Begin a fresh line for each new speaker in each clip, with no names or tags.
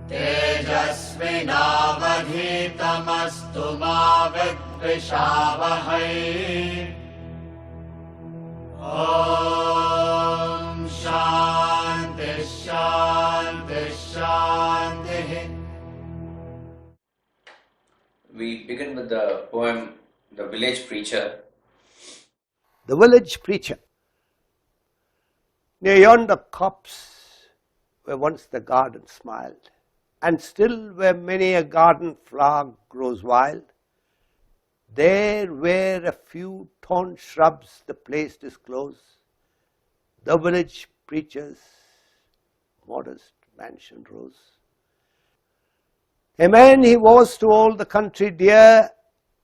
तेजस्विनावधीतमस्तु मा विद्विषावहै। ॐ शान्ति शान्ति शान्तिः।
We begin with the poem The Village Preacher.
The village preacher. Near yonder copse where once the garden smiled, and still where many a garden flower grows wild, there where a few torn shrubs the place disclose, the village preacher's modest mansion rose. A man he was to all the country dear,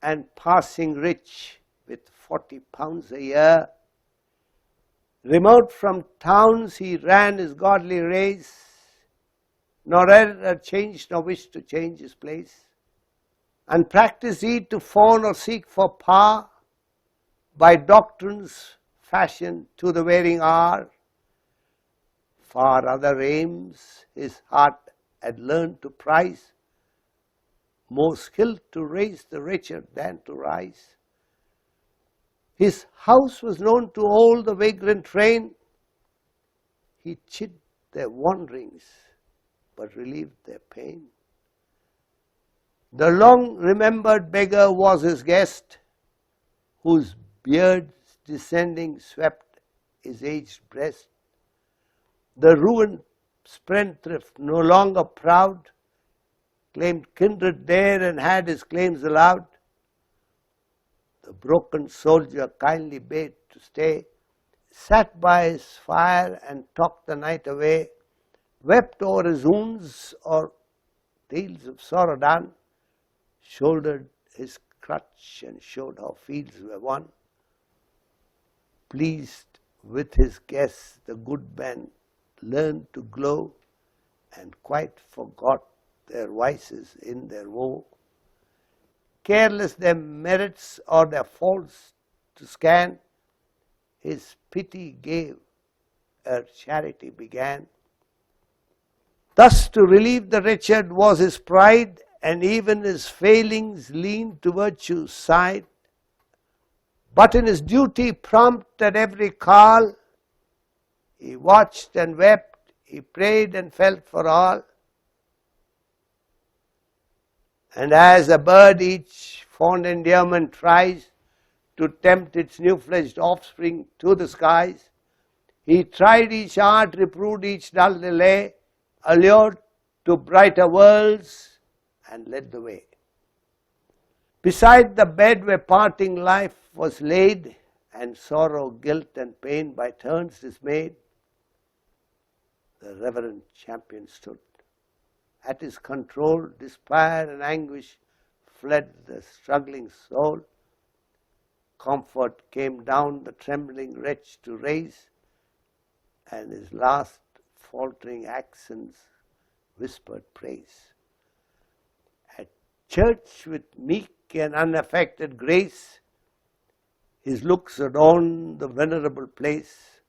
and passing rich with 40 pounds a year. Remote from towns he ran his godly race, nor ever changed nor wished to change his place. And practised he to fawn or seek for power, by doctrines fashioned to the wearing hour. Far other aims his heart had learned to prize, more skilled to raise the wretched than to rise. His house was known to all the vagrant train. He chid their wanderings, but relieved their pain. The long-remembered beggar was his guest, whose beard descending swept his aged breast. The ruined spendthrift, no longer proud, claimed kindred there and had his claims allowed. The broken soldier kindly bade to stay, sat by his fire and talked the night away, wept o'er his wounds or tales of sorrow done, shouldered his crutch and showed how fields were won. Pleased with his guests, the good man learned to glow, and quite forgot their vices in their woe. Careless their merits or their faults to scan, his pity gave, ere charity began. Thus to relieve the wretched was his pride, and even his failings leaned to virtue's side. But in his duty prompt at every call, he watched and wept, he prayed and felt for all. And as a bird each fond endearment tries to tempt its new-fledged offspring to the skies, he tried each art, reproved each dull delay, allured to brighter worlds, and led the way. Beside the bed where parting life was laid, and sorrow, guilt, and pain by turns dismayed, the reverend champion stood. At his control, despair and anguish fled the struggling soul. Comfort came down the trembling wretch to raise, and his last faltering accents whispered praise. At church with meek and unaffected grace, his looks adorned the venerable place.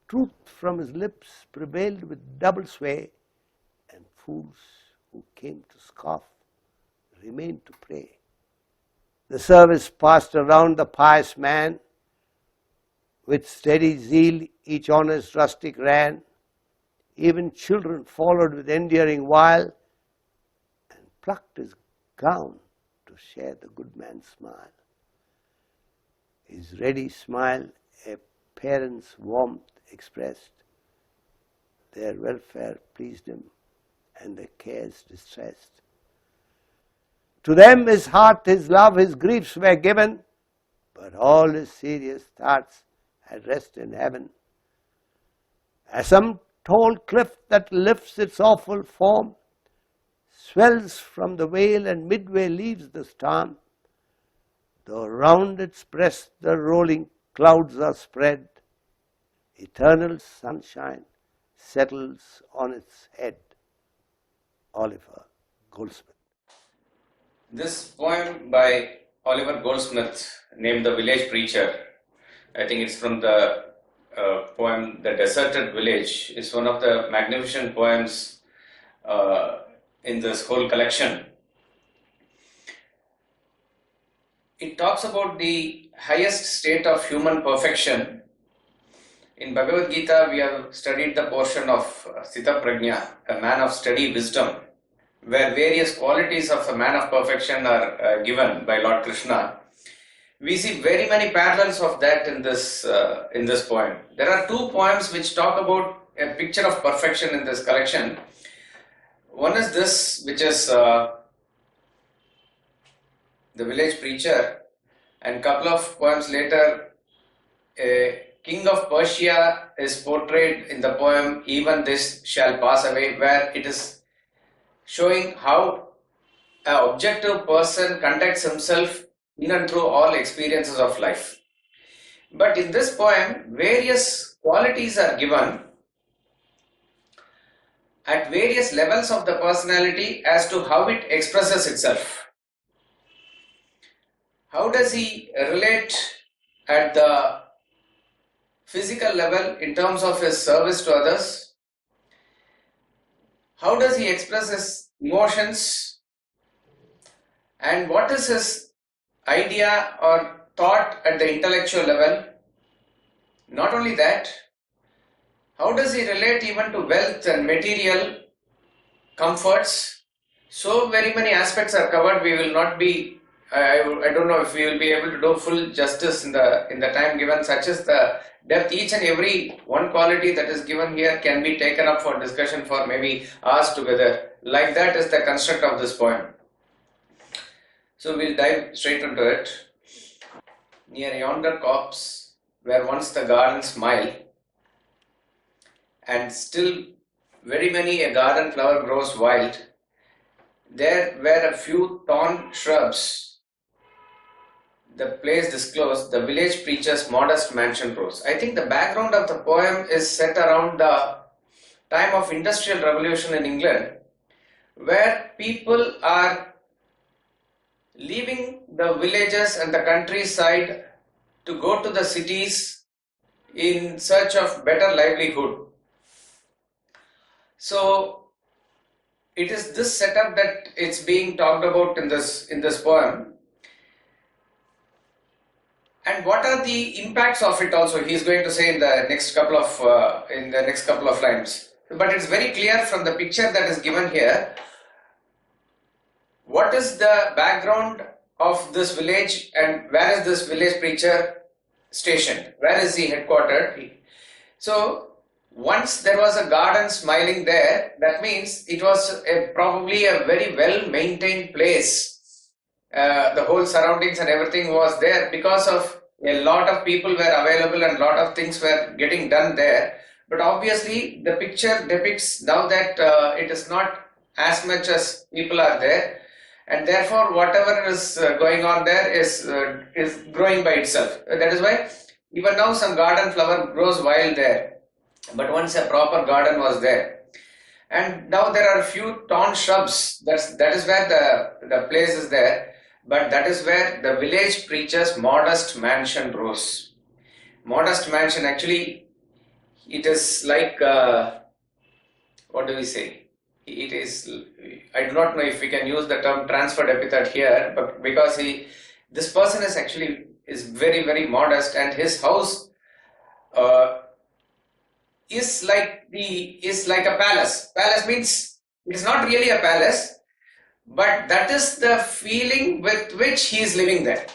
Truth from his lips prevailed with double sway, and fools who came to scoff remained to pray. The service passed around the pious man. With steady zeal each honest rustic ran. Even children followed with endearing wile, and plucked his gown to share the good man's smile. His ready smile a parent's warmth expressed. Their welfare pleased him, and their cares distressed. To them his heart, his love, his griefs were given, but all his serious thoughts had rest in heaven. As some tall cliff that lifts its awful form, swells from the vale and midway leaves the storm, though round its breast the rolling clouds are spread, eternal sunshine settles on its head. Oliver Goldsmith.
This poem by Oliver Goldsmith, named The Village Preacher, I think it's from the poem, The Deserted Village, is one of the magnificent poems in this whole collection. It talks about the highest state of human perfection. In Bhagavad Gita, we have studied the portion of Sthita Prajna, a man of steady wisdom, where various qualities of a man of perfection are given by Lord Krishna. We see very many parallels of that in this poem. There are two poems which talk about a picture of perfection in this collection. One is this, which is The Village Preacher, and a couple of poems later, a king of Persia is portrayed in the poem Even This Shall Pass Away, where it is showing how an objective person conducts himself in and through all experiences of life. But in this poem, various qualities are given at various levels of the personality as to how it expresses itself. How does he relate at the physical level in terms of his service to others? How does he express his emotions? And what is his idea or thought at the intellectual level? Not only that, how does he relate even to wealth and material comforts? So very many aspects are covered. We will not be, I don't know if we will be able to do full justice in the time given, such as the depth. Each and every one quality that is given here can be taken up for discussion for maybe hours together. Like that is the construct of this poem. So we'll dive straight into it. Near yonder copse, where once the garden smiled, and still very many a garden flower grows wild, there were a few thorn shrubs. The place disclosed, the village preacher's modest mansion rose. I think the background of the poem is set around the time of Industrial Revolution in England, where people are leaving the villages and the countryside to go to the cities in search of better livelihood. So it is this setup that it's being talked about in this poem. And what are the impacts of it also, he is going to say in the next couple of lines. But it's very clear from the picture that is given here. What is the background of this village and where is this village preacher stationed? Where is he headquartered? So once there was a garden smiling there, that means it was probably a very well maintained place. The whole surroundings and everything was there because of a lot of people were available and a lot of things were getting done there. But obviously the picture depicts now that it is not as much as people are there, and therefore whatever is going on there is growing by itself. That is why even now some garden flower grows wild there, but once a proper garden was there. And now there are a few thorn shrubs. That is where the place is there. But that is where the village preacher's modest mansion rose. Modest mansion, actually, it is like, what do we say? It is, I do not know if we can use the term transferred epithet here, but because this person is very, very modest, and his house is like a palace. Palace means it is not really a palace, but that is the feeling with which he is living there.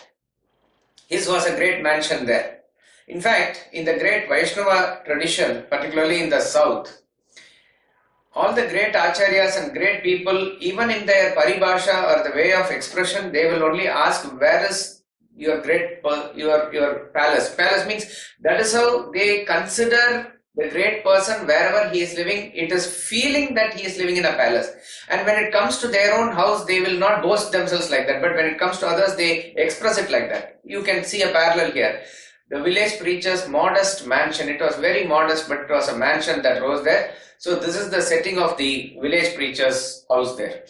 His was a great mansion there. In fact, in the great Vaishnava tradition, particularly in the south, all the great acharyas and great people, even in their paribhasha or the way of expression, they will only ask, where is your palace? Palace means that is how they consider the great person. Wherever he is living, it is feeling that he is living in a palace. And when it comes to their own house, they will not boast themselves like that. But when it comes to others, they express it like that. You can see a parallel here. The village preacher's modest mansion. It was very modest, but it was a mansion that rose there. So this is the setting of the village preacher's house there.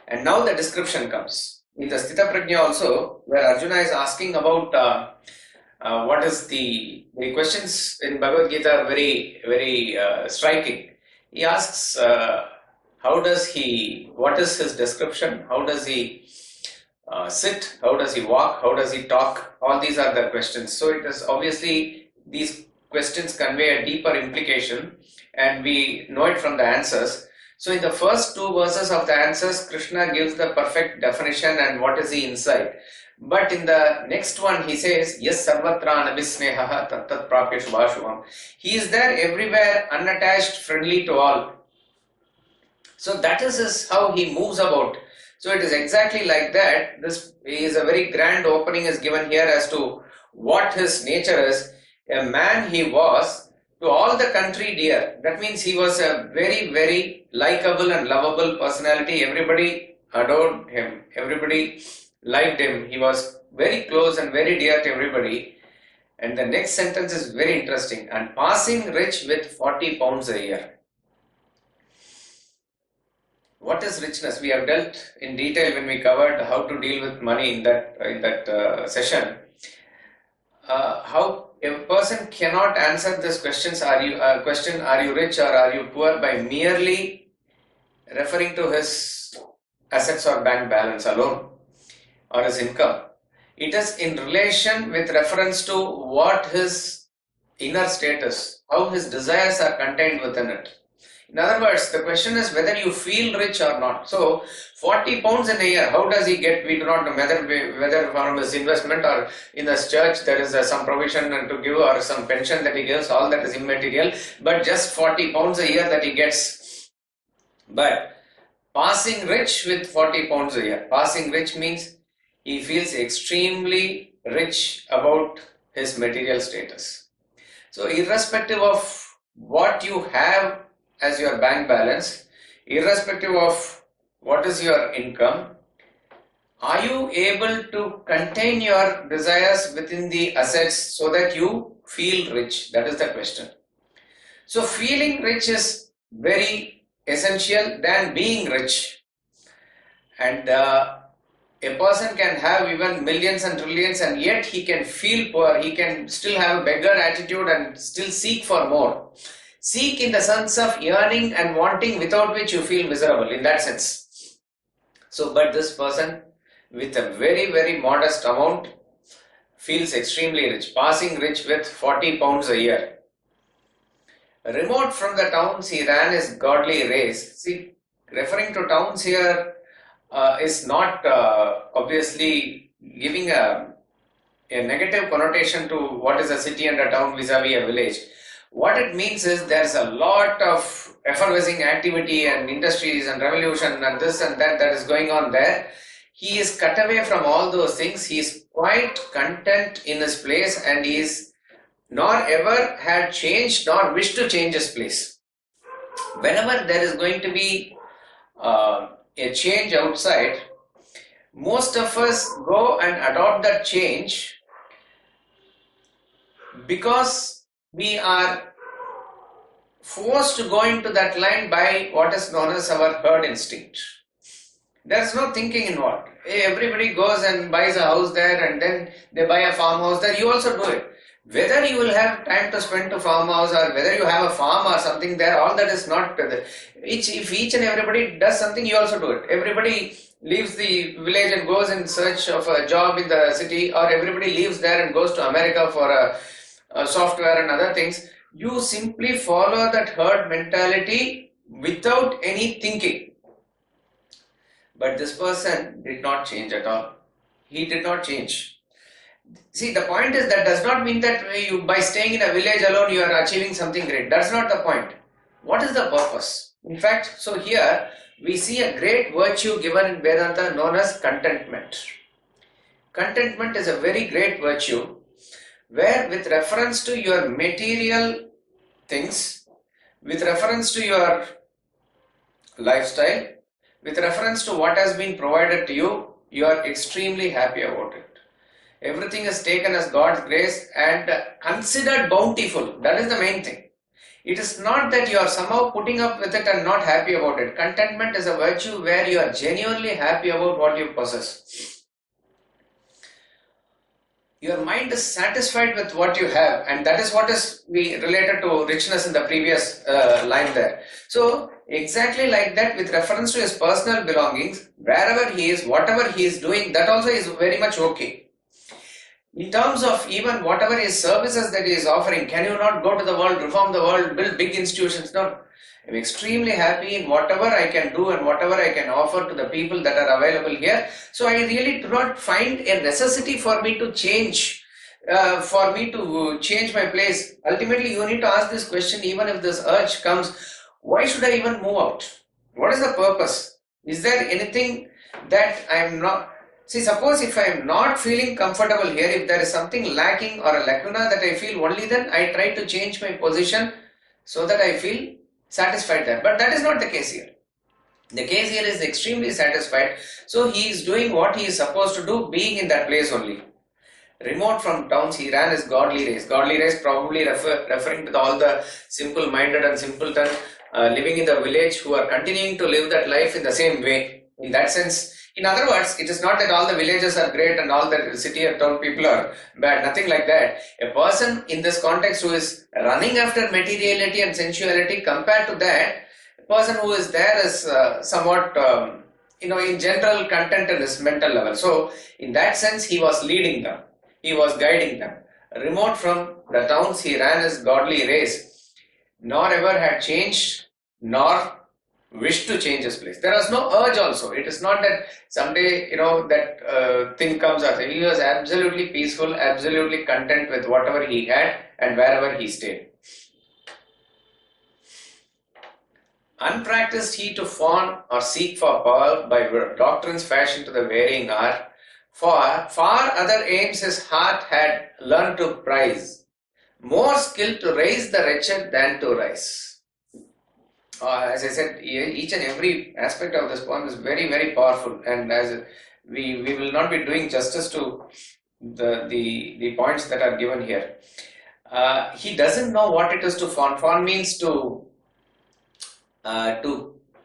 And now the description comes. In the Sthita Prajna also, where Arjuna is asking about what is the questions in Bhagavad Gita are very, very striking. He asks, what is his description? How does he sit? How does he walk? How does he talk? All these are the questions. So it is obviously these questions convey a deeper implication, and we know it from the answers. So in the first two verses of the answers, Krishna gives the perfect definition and what is the insight. But in the next one, he says, Yes sarvatra anabhisneha tat tat prapya shubhashubham. He is there everywhere, unattached, friendly to all. So that is how he moves about. So it is exactly like that. This is a very grand opening is given here as to what his nature is. A man he was, to all the country dear. That means he was a very, very likable and lovable personality. Everybody adored him. Everybody liked him. He was very close and very dear to everybody. And the next sentence is very interesting. And passing rich with 40 pounds a year. What is richness? We have dealt in detail when we covered how to deal with money in that session. How a person cannot answer this questions. Are you rich or are you poor by merely referring to his assets or bank balance alone or his income. It is in relation with reference to what his inner status, how his desires are contained within it. In other words, the question is whether you feel rich or not. So, 40 pounds in a year, how does he get? We do not know whether from his investment or in his church there is some provision to give or some pension that he gives, all that is immaterial. But just 40 pounds a year that he gets. But passing rich with 40 pounds a year. Passing rich means he feels extremely rich about his material status. So, irrespective of what you have as your bank balance, irrespective of what is your income, are you able to contain your desires within the assets so that you feel rich? That is the question. So feeling rich is very essential than being rich. And a person can have even millions and trillions and yet he can feel poor. He can still have a beggar attitude and still seek for more. Seek in the sense of yearning and wanting, without which you feel miserable, in that sense. So, but this person with a very, very modest amount feels extremely rich, passing rich with 40 pounds a year. Remote from the towns, he ran his godly race. See, referring to towns here is not obviously giving a negative connotation to what is a city and a town vis-a-vis a village. What it means is there's a lot of effervescing activity and industries and revolution and this and that is going on there. He is cut away from all those things. He is quite content in his place and he is nor ever had changed nor wished to change his place. Whenever there is going to be a change outside, most of us go and adopt that change because we are forced to go into that line by what is known as our herd instinct. There is no thinking involved. Everybody goes and buys a house there and then they buy a farmhouse there. You also do it. Whether you will have time to spend to farmhouse or whether you have a farm or something there, all that is not. If each and everybody does something, you also do it. Everybody leaves the village and goes in search of a job in the city, or everybody leaves there and goes to America for a software and other things. You simply follow that herd mentality without any thinking. But this person did not change at all. He did not change. See, the point is that does not mean that you, by staying in a village alone, you are achieving something great. That's not the point. What is the purpose? In fact, so here we see a great virtue given in Vedanta known as contentment. Contentment is a very great virtue where, with reference to your material things, with reference to your lifestyle, with reference to what has been provided to you, you are extremely happy about it. Everything is taken as God's grace and considered bountiful. That is the main thing. It is not that you are somehow putting up with it and not happy about it. Contentment is a virtue where you are genuinely happy about what you possess. your mind is satisfied with what you have, and that is what is we related to richness in the previous line there. So exactly like that, with reference to his personal belongings, wherever he is, whatever he is doing, that also is very much okay. In terms of even whatever his services that he is offering, can you not go to the world, reform the world, build big institutions? No. I'm extremely happy in whatever I can do and whatever I can offer to the people that are available here. So I really do not find a necessity for me to change, my place. Ultimately, you need to ask this question, even if this urge comes, why should I even move out? What is the purpose? Is there anything that I am not... See, suppose if I am not feeling comfortable here, if there is something lacking or a lacuna that I feel, only then I try to change my position so that I feel satisfied there. But that is not the case here. The case here is extremely satisfied. So he is doing what he is supposed to do, being in that place only. Remote from towns, he ran his godly race. Godly race probably referring to all the simple-minded and simpleton living in the village who are continuing to live that life in the same way. In that sense, in other words, it is not that all the villages are great and all the city and town people are bad, nothing like that. A person in this context who is running after materiality and sensuality, compared to that, a person who is there is somewhat, in general content in his mental level. So, in that sense, he was leading them, he was guiding them. Remote from the towns, he ran his godly race, nor ever had changed, nor wish to change his place. There was no urge also. It is not that someday, that thing comes out. He was absolutely peaceful, absolutely content with whatever he had and wherever he stayed. Unpracticed he to fawn or seek for power by doctrines fashioned to the varying art. For far other aims his heart had learned to prize. More skill to raise the wretched than to rise. As I said, each and every aspect of this poem is very, very powerful, and as we will not be doing justice to the points that are given here. He doesn't know what it is to fawn. Fawn means to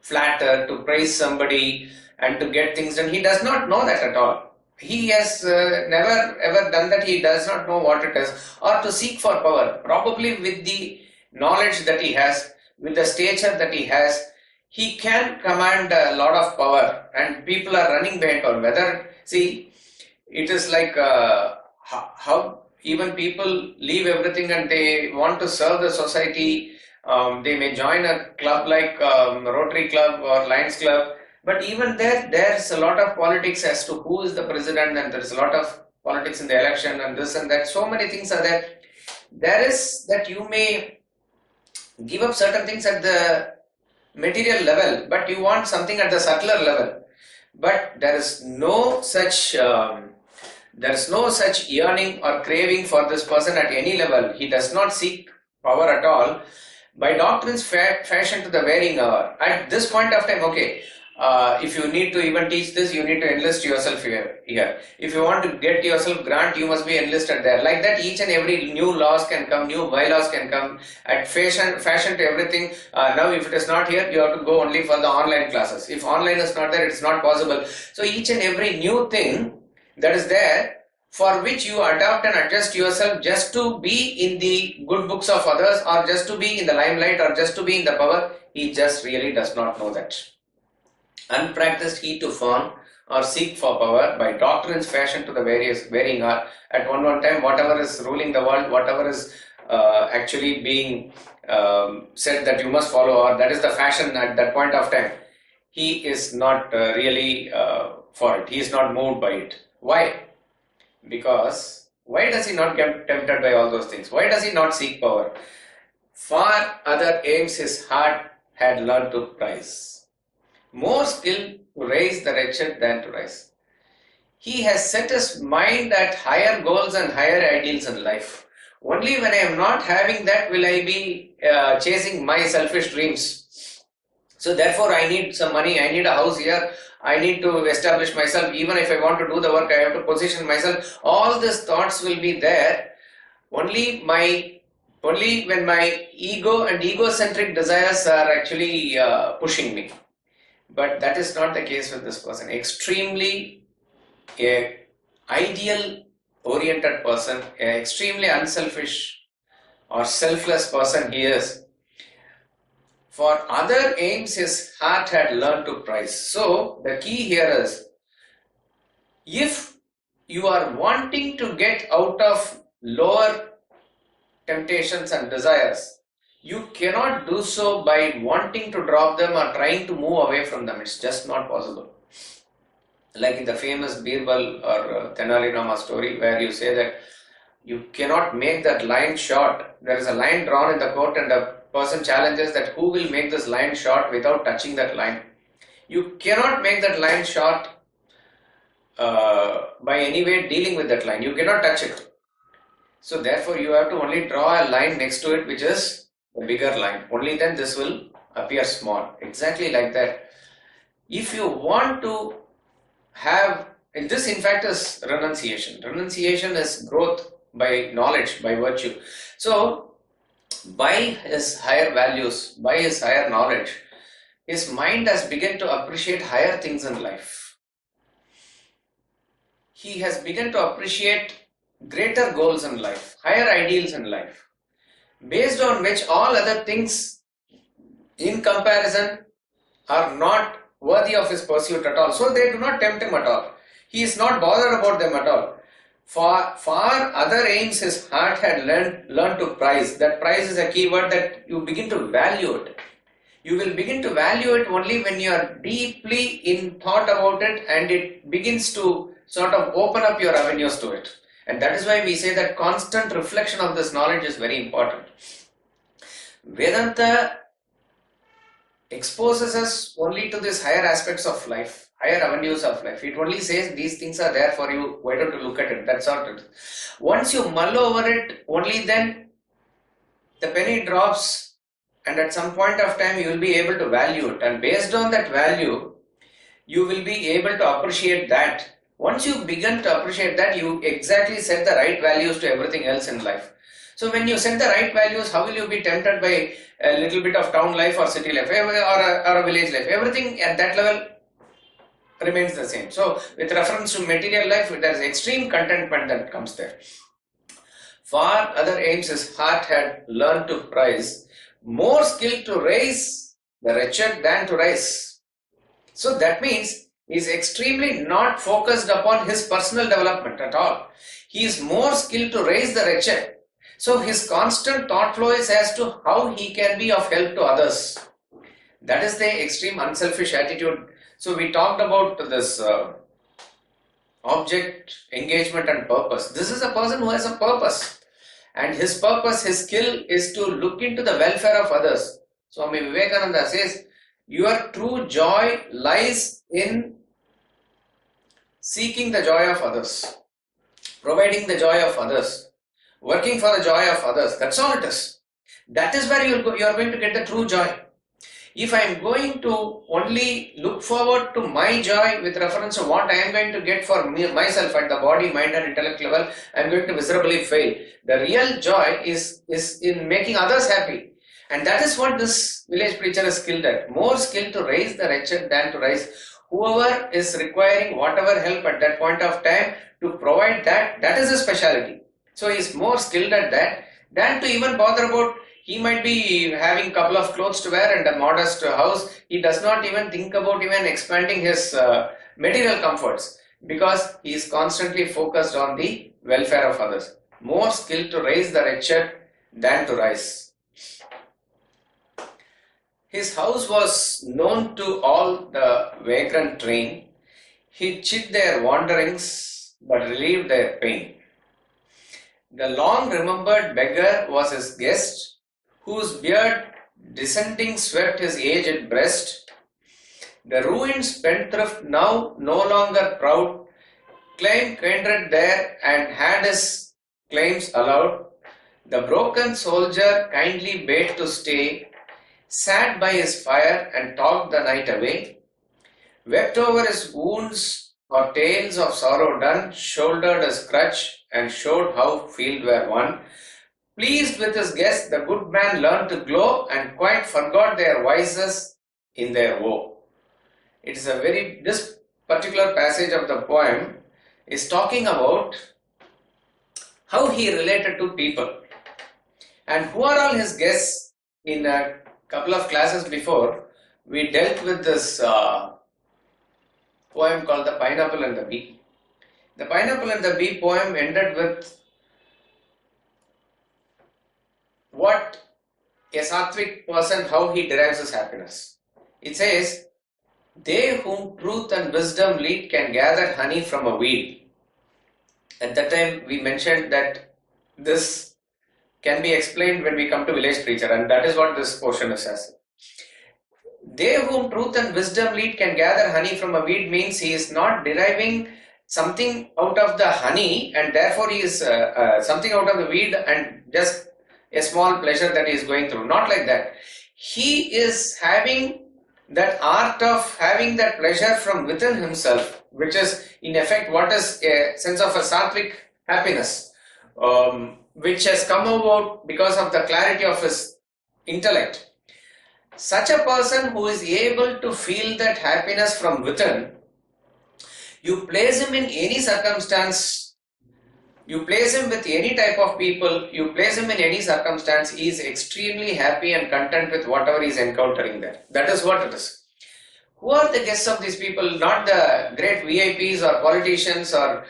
flatter, to praise somebody, and to get things done. He does not know that at all. He has never ever done that. He does not know what it is, or to seek for power. Probably with the knowledge that he has, with the stature that he has, he can command a lot of power, and people are running behind power. It is like how even people leave everything and they want to serve the society. They may join a club like Rotary Club or Lions Club, but even there's a lot of politics as to who is the president, and there's a lot of politics in the election and this and that. So many things are there. There is that you may give up certain things at the material level, but you want something at the subtler level. But there is no such yearning or craving for this person at any level. He does not seek power at all. By doctrines fashioned to the varying hour. At this point of time, okay, if you need to even teach this, you need to enlist yourself here. If you want to get yourself grant, you must be enlisted there. Like that, each and every new laws can come, new bylaws can come, at fashion to everything. Now, if it is not here, you have to go only for the online classes. If online is not there, it's not possible. So each and every new thing that is there, for which you adapt and adjust yourself just to be in the good books of others, or just to be in the limelight, or just to be in the power, he just really does not know that. Unpracticed he to fawn or seek for power by doctrines fashioned to the varying art. At one time, whatever is ruling the world, whatever is actually being said that you must follow, or that is the fashion at that point of time, he is not really for it. He is not moved by it. Why? Because why does he not get tempted by all those things? Why does he not seek power? Far other aims his heart had learned to prize. More skill to raise the wretched than to rise. He has set his mind at higher goals and higher ideals in life. Only when I am not having that will I be chasing my selfish dreams. So therefore I need some money, I need a house here, I need to establish myself. Even if I want to do the work, I have to position myself. All these thoughts will be there only when my ego and egocentric desires are actually pushing me. But that is not the case with this person. Extremely ideal oriented person, an extremely unselfish or selfless person he is. For other aims his heart had learned to prize. So the key here is, if you are wanting to get out of lower temptations and desires, you cannot do so by wanting to drop them or trying to move away from them. It's just not possible. Like in the famous Birbal or Tenali Rama story, where you say that you cannot make that line short. There is a line drawn in the court and the person challenges that who will make this line short without touching that line. You cannot make that line short by any way dealing with that line. You cannot touch it. So therefore you have to only draw a line next to it which is a bigger line. Only then this will appear small. Exactly like that. If you want to have, and this in fact is renunciation. Renunciation is growth by knowledge, by virtue. So by his higher values, by his higher knowledge, his mind has begun to appreciate higher things in life. He has begun to appreciate greater goals in life, higher ideals in life, based on which all other things in comparison are not worthy of his pursuit at all. So they do not tempt him at all. He is not bothered about them at all. For other aims his heart had learned to prize. That prize is a key word, that you begin to value it. You will begin to value it only when you are deeply in thought about it and it begins to sort of open up your avenues to it. And that is why we say that constant reflection of this knowledge is very important. Vedanta exposes us only to these higher aspects of life, higher avenues of life. It only says these things are there for you, why don't you look at it? That's all it is. Once you mull over it, only then the penny drops, and at some point of time you will be able to value it, and based on that value you will be able to appreciate that. Once you begin to appreciate that, you exactly set the right values to everything else in life. So when you set the right values, how will you be tempted by a little bit of town life or city life or a village life? Everything at that level remains the same. So with reference to material life, there is extreme contentment that comes there. Far other aims his heart had learned to prize, more skill to raise the wretched than to rise. So that means he is extremely not focused upon his personal development at all. He is more skilled to raise the wretched. So his constant thought flow is as to how he can be of help to others. That is the extreme unselfish attitude. So we talked about this object, engagement and purpose. This is a person who has a purpose. And his purpose, his skill is to look into the welfare of others. Swami Vivekananda says, your true joy lies in seeking the joy of others, providing the joy of others, working for the joy of others. That's all it is. That is where you are going to get the true joy. If I am going to only look forward to my joy with reference to what I am going to get for myself at the body, mind and intellect level, I am going to miserably fail. The real joy is in making others happy. And that is what this village preacher is skilled at. More skilled to raise the wretched than to rise. Whoever is requiring whatever help at that point of time to provide that is his speciality. So he is more skilled at that than to even bother about, he might be having a couple of clothes to wear and a modest house. He does not even think about even expanding his material comforts, because he is constantly focused on the welfare of others. More skilled to raise the wretched than to rise. His house was known to all the vagrant train. He chid their wanderings, but relieved their pain. The long-remembered beggar was his guest, whose beard descending swept his aged breast. The ruined spendthrift, now no longer proud, claimed kindred there and had his claims allowed. The broken soldier kindly bade to stay, sat by his fire and talked the night away, wept over his wounds or tales of sorrow done, shouldered his crutch and showed how field were won. Pleased with his guest, the good man learned to glow and quite forgot their vices in their woe. It is this particular passage of the poem is talking about how he related to people. And who are all his guests? In a couple of classes before, we dealt with this poem called The Pineapple and the Bee. The Pineapple and the Bee poem ended with what a sattvic person, how he derives his happiness. It says, they whom truth and wisdom lead can gather honey from a weed. At that time we mentioned that this can be explained when we come to village preacher, and that is what this portion is as. They whom truth and wisdom lead can gather honey from a weed means he is not deriving something out of the honey and therefore he is something out of the weed and just a small pleasure that he is going through. Not like that. He is having that art of having that pleasure from within himself, which is in effect what is a sense of a sattvic happiness, which has come about because of the clarity of his intellect. Such a person who is able to feel that happiness from within, you place him in any circumstance, you place him with any type of people, you place him in any circumstance, he is extremely happy and content with whatever he is encountering there. That is what it is. Who are the guests of these people? Not the great VIPs or politicians or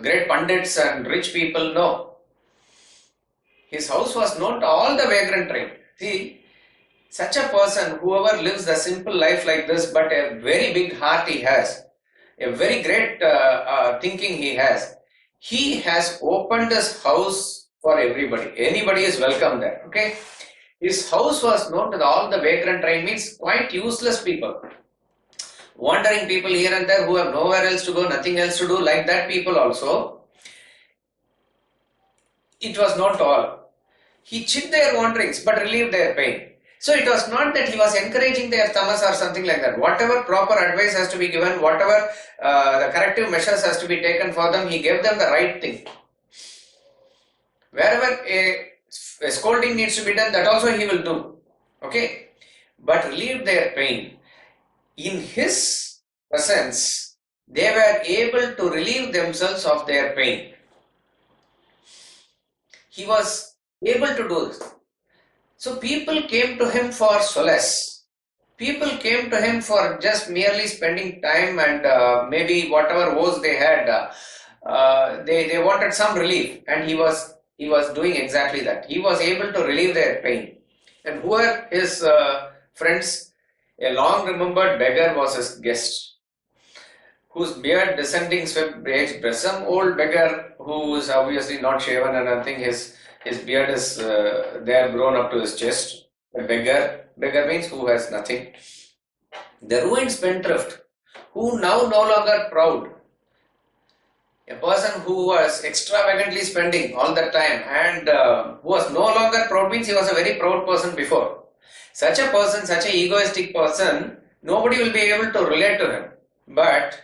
great pundits and rich people, no. His house was known to all the vagrant train. See, such a person, whoever lives the simple life like this, but a very big heart he has, a very great thinking he has opened his house for everybody. Anybody is welcome there, okay? His house was known to all the vagrant train, means quite useless people. Wandering people here and there who have nowhere else to go, nothing else to do, like that people also. It was known to all. He chid their wanderings but relieved their pain. So it was not that he was encouraging their tamas or something like that. Whatever proper advice has to be given, whatever the corrective measures has to be taken for them, he gave them the right thing. Wherever a scolding needs to be done, that also he will do. Okay? But relieved their pain. In his presence, they were able to relieve themselves of their pain. He was able to do this. So people came to him for solace. People came to him for just merely spending time and maybe whatever woes they had, they wanted some relief, and he was doing exactly that. He was able to relieve their pain. And who were his friends? A long remembered beggar was his guest, whose beard descending swept age breast. Some old beggar who is obviously not shaven, and I think his beard is there grown up to his chest. A beggar means who has nothing. The ruined spendthrift, who now no longer proud. A person who was extravagantly spending all the time and who was no longer proud means he was a very proud person before. Such a person, such an egoistic person, nobody will be able to relate to him. But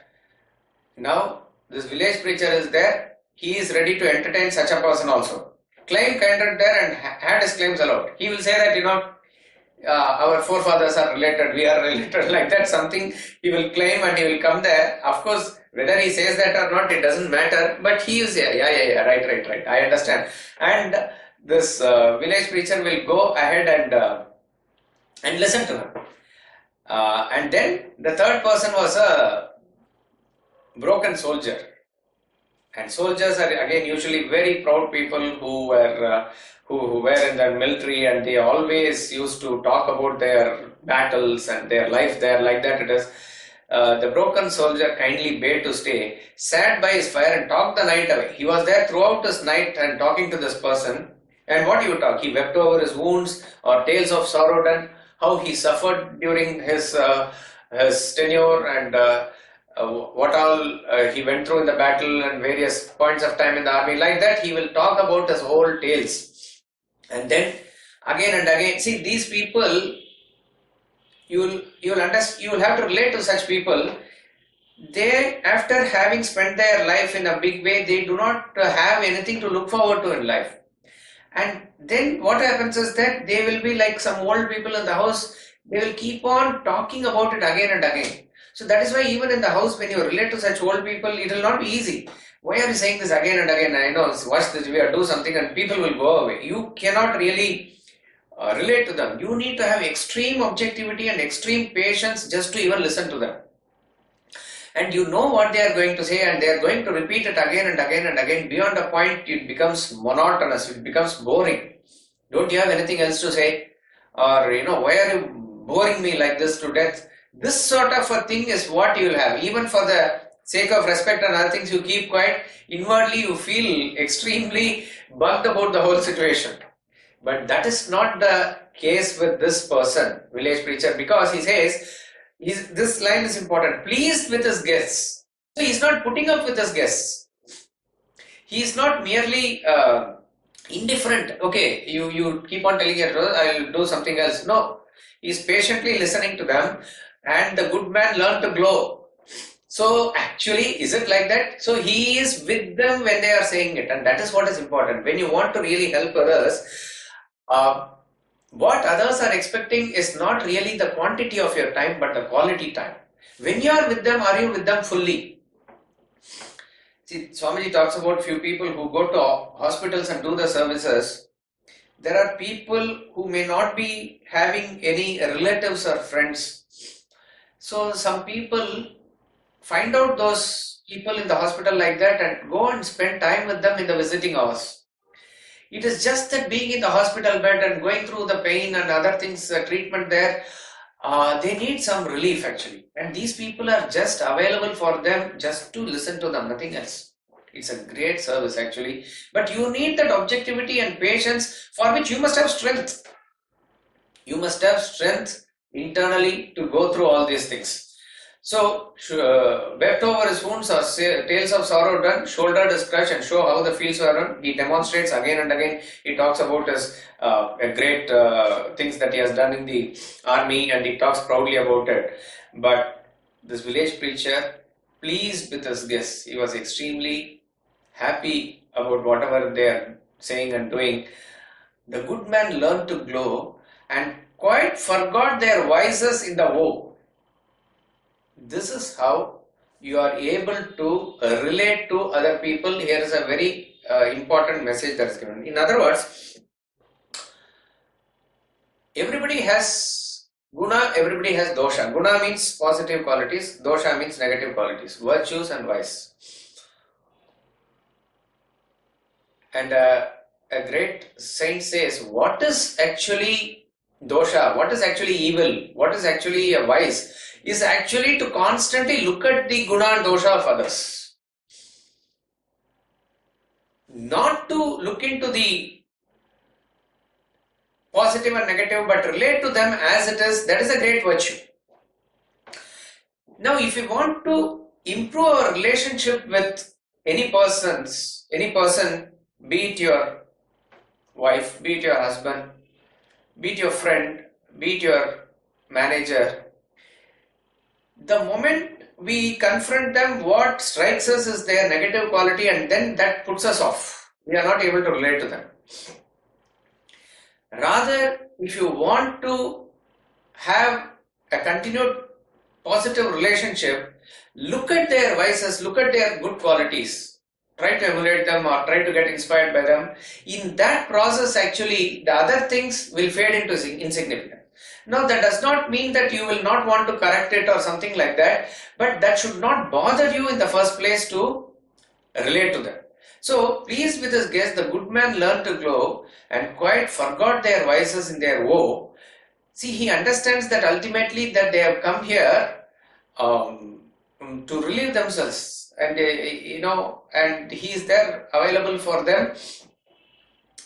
now this village preacher is there, he is ready to entertain such a person also. Claim kindred there and had his claims allowed. He will say that, our forefathers are related, we are related, like that something he will claim, and he will come there. Of course, whether he says that or not, it doesn't matter, but he is there. Yeah, right, I understand. And this village preacher will go ahead and listen to him. And then the third person was a broken soldier. And soldiers are again usually very proud people who were in the military, and they always used to talk about their battles and their life there, like that it is. The broken soldier kindly bade to stay, sat by his fire and talked the night away. He was there throughout his night and talking to this person. And what do you talk? He wept over his wounds or tales of sorrow done, how he suffered during his tenure, and what all he went through in the battle and various points of time in the army. Like that, he will talk about his whole tales. And then again and again, see, these people, you will understand, you will have to relate to such people. They, after having spent their life in a big way, they do not have anything to look forward to in life. And then what happens is that they will be like some old people in the house. They will keep on talking about it again and again. So that is why even in the house, when you relate to such old people, it will not be easy. Why are you saying this again and again? I know, watch this, we are do something and people will go away. You cannot really relate to them. You need to have extreme objectivity and extreme patience just to even listen to them. And you know what they are going to say, and they are going to repeat it again and again and again. Beyond a point, it becomes monotonous, it becomes boring. Don't you have anything else to say? Or, why are you boring me like this to death? This sort of a thing is what you will have. Even for the sake of respect and other things, you keep quiet. Inwardly, you feel extremely bugged about the whole situation. But that is not the case with this person, village preacher, because he says, this line is important, pleased with his guests. So he is not putting up with his guests. He is not merely indifferent. Okay, you keep on telling your truth, I will do something else. No, he is patiently listening to them, and the good man learned to glow. So actually, is it like that? So he is with them when they are saying it, and that is what is important. When you want to really help others, what others are expecting is not really the quantity of your time, but the quality time. When you are with them, are you with them fully? See, Swamiji talks about few people who go to hospitals and do the services. There are people who may not be having any relatives or friends. So some people find out those people in the hospital like that and go and spend time with them in the visiting hours. It is just that being in the hospital bed and going through the pain and other things, treatment there, they need some relief actually. And these people are just available for them just to listen to them, nothing else. It's a great service actually. But you need that objectivity and patience, for which you must have strength. You must have strength internally to go through all these things. So, wept over his wounds or tales of sorrow done, shouldered his crutch and show how the fields were run. He demonstrates again and again. He talks about his great things that he has done in the army, and he talks proudly about it. But this village preacher, pleased with his guests, he was extremely happy about whatever they are saying and doing. The good man learned to glow and quite forgot their vices in the woe. This is how you are able to relate to other people. Here is a very important message that is given. In other words, everybody has guna, everybody has dosha. Guna means positive qualities, dosha means negative qualities, virtues and vice. And a great saint says, what is actually dosha, what is actually evil, what is actually a vice, is actually to constantly look at the guna and dosha of others. Not to look into the positive and negative, but relate to them as it is. That is a great virtue. Now, if you want to improve our relationship with any person, be it your wife, be it your husband, be it your friend, be it your manager, the moment we confront them, what strikes us is their negative quality, and then that puts us off. We are not able to relate to them. Rather, if you want to have a continued positive relationship, look at their vices, look at their good qualities, try to emulate them or try to get inspired by them. In that process, actually, the other things will fade into insignificance. Now, that does not mean that you will not want to correct it or something like that, but that should not bother you in the first place to relate to them. So, pleased with his guests, the good man learned to glow and quite forgot their vices in their woe. See, he understands that ultimately that they have come here to relieve themselves, and and he is there available for them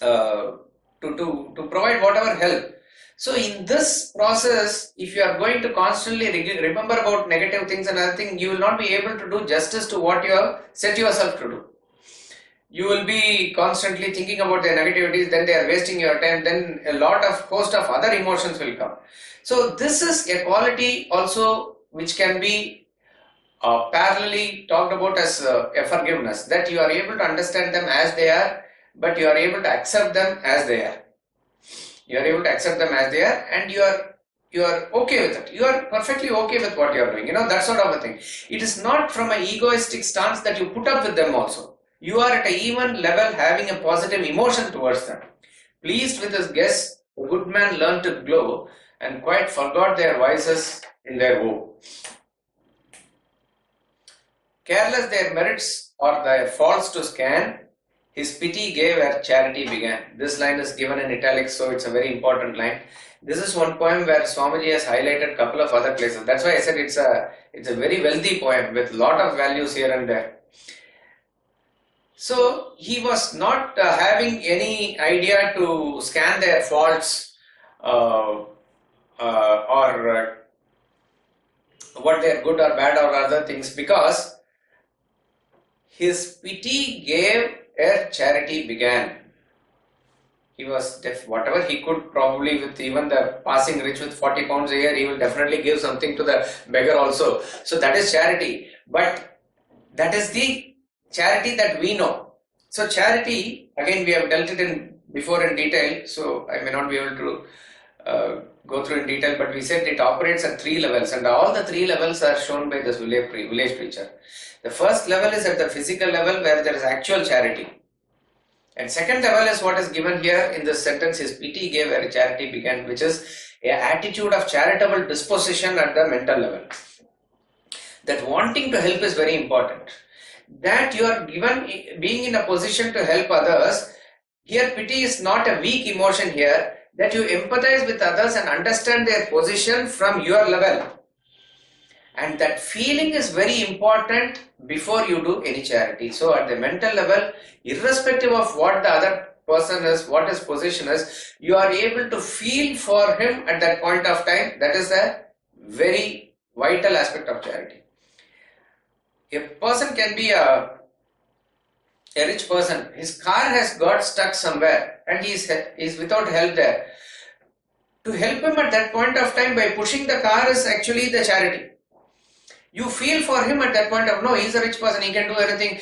to provide whatever help. So in this process, if you are going to constantly remember about negative things and other things, you will not be able to do justice to what you have set yourself to do. You will be constantly thinking about their negativities, then they are wasting your time, then a host of other emotions will come. So this is a quality also which can be parallelly talked about as a forgiveness, that you are able to understand them as they are, but you are able to accept them as they are. You are able to accept them as they are, and you are You are okay with it. You are perfectly okay with what you are doing. That sort of a thing. It is not from an egoistic stance that you put up with them also. You are at an even level having a positive emotion towards them. Pleased with his guests, the good man learned to glow and quite forgot their vices in their woe. Careless their merits or their faults to scan, his pity gave where charity began. This line is given in italics, so it's a very important line. This is one poem where Swamiji has highlighted a couple of other places. That's why I said it's a very wealthy poem with lot of values here and there. So he was not having any idea to scan their faults or what they are good or bad or other things, because his pity gave ere charity began. He was whatever he could, probably with even the passing rich with 40 pounds a year, he will definitely give something to the beggar also. So that is charity. But that is the charity that we know. So charity, again we have dealt it in before in detail, so I may not be able to go through in detail, but we said it operates at 3 levels, and all the 3 levels are shown by this village preacher. The first level is at the physical level where there is actual charity. And second level is what is given here in this sentence, his pity gave where charity began, which is an attitude of charitable disposition at the mental level. That wanting to help is very important. That you are given, being in a position to help others, here pity is not a weak emotion here, that you empathize with others and understand their position from your level. And that feeling is very important before you do any charity. So at the mental level, irrespective of what the other person is, what his position is, you are able to feel for him at that point of time. That is a very vital aspect of charity. A person can be a rich person. His car has got stuck somewhere and he is without help there. To help him at that point of time by pushing the car is actually the charity. You feel for him at that point of, no, he's a rich person, he can do everything,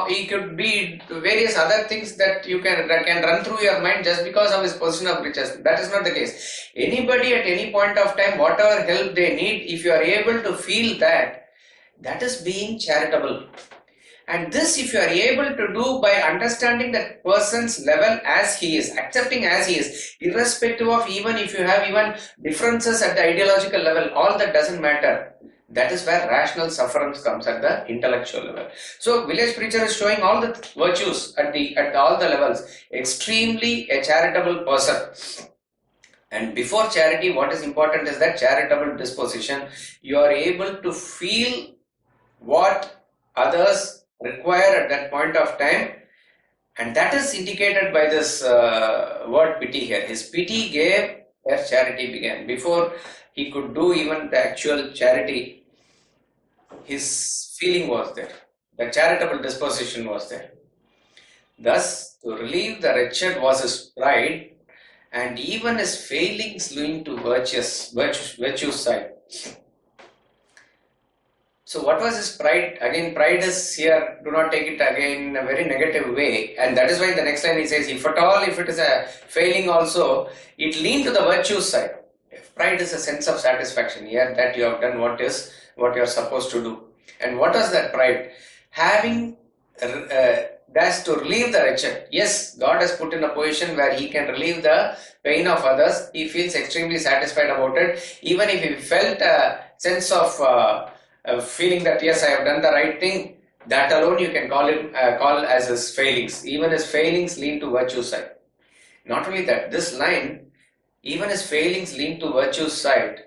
he could be various other things that you can run through your mind just because of his position of riches. That is not the case. Anybody at any point of time, whatever help they need, if you are able to feel that, that is being charitable. And this, if you are able to do by understanding that person's level as he is, accepting as he is, irrespective of even if you have even differences at the ideological level, all that doesn't matter. That is where rational sufferance comes at the intellectual level. So village preacher is showing all the virtues at all the levels. Extremely a charitable person. And before charity, what is important is that charitable disposition. You are able to feel what others require at that point of time, and that is indicated by this word pity here. His pity gave where charity began. Before he could do even the actual charity, his feeling was there, the charitable disposition was there. Thus, to relieve the wretched was his pride, and even his failings leaned to virtue's side. So what was his pride? Again, pride is here, do not take it again in a very negative way, and that is why in the next line he says, if it is a failing also, it leaned to the virtue's side. Pride is a sense of satisfaction here that you have done what you are supposed to do. And what is that pride? Having that's to relieve the wretched. Yes, God has put in a position where he can relieve the pain of others. He feels extremely satisfied about it. Even if he felt a sense of feeling that yes, I have done the right thing, that alone you can call as his failings. Even his failings lean to virtue side. Not only that, this line, even his failings lean to virtue's side,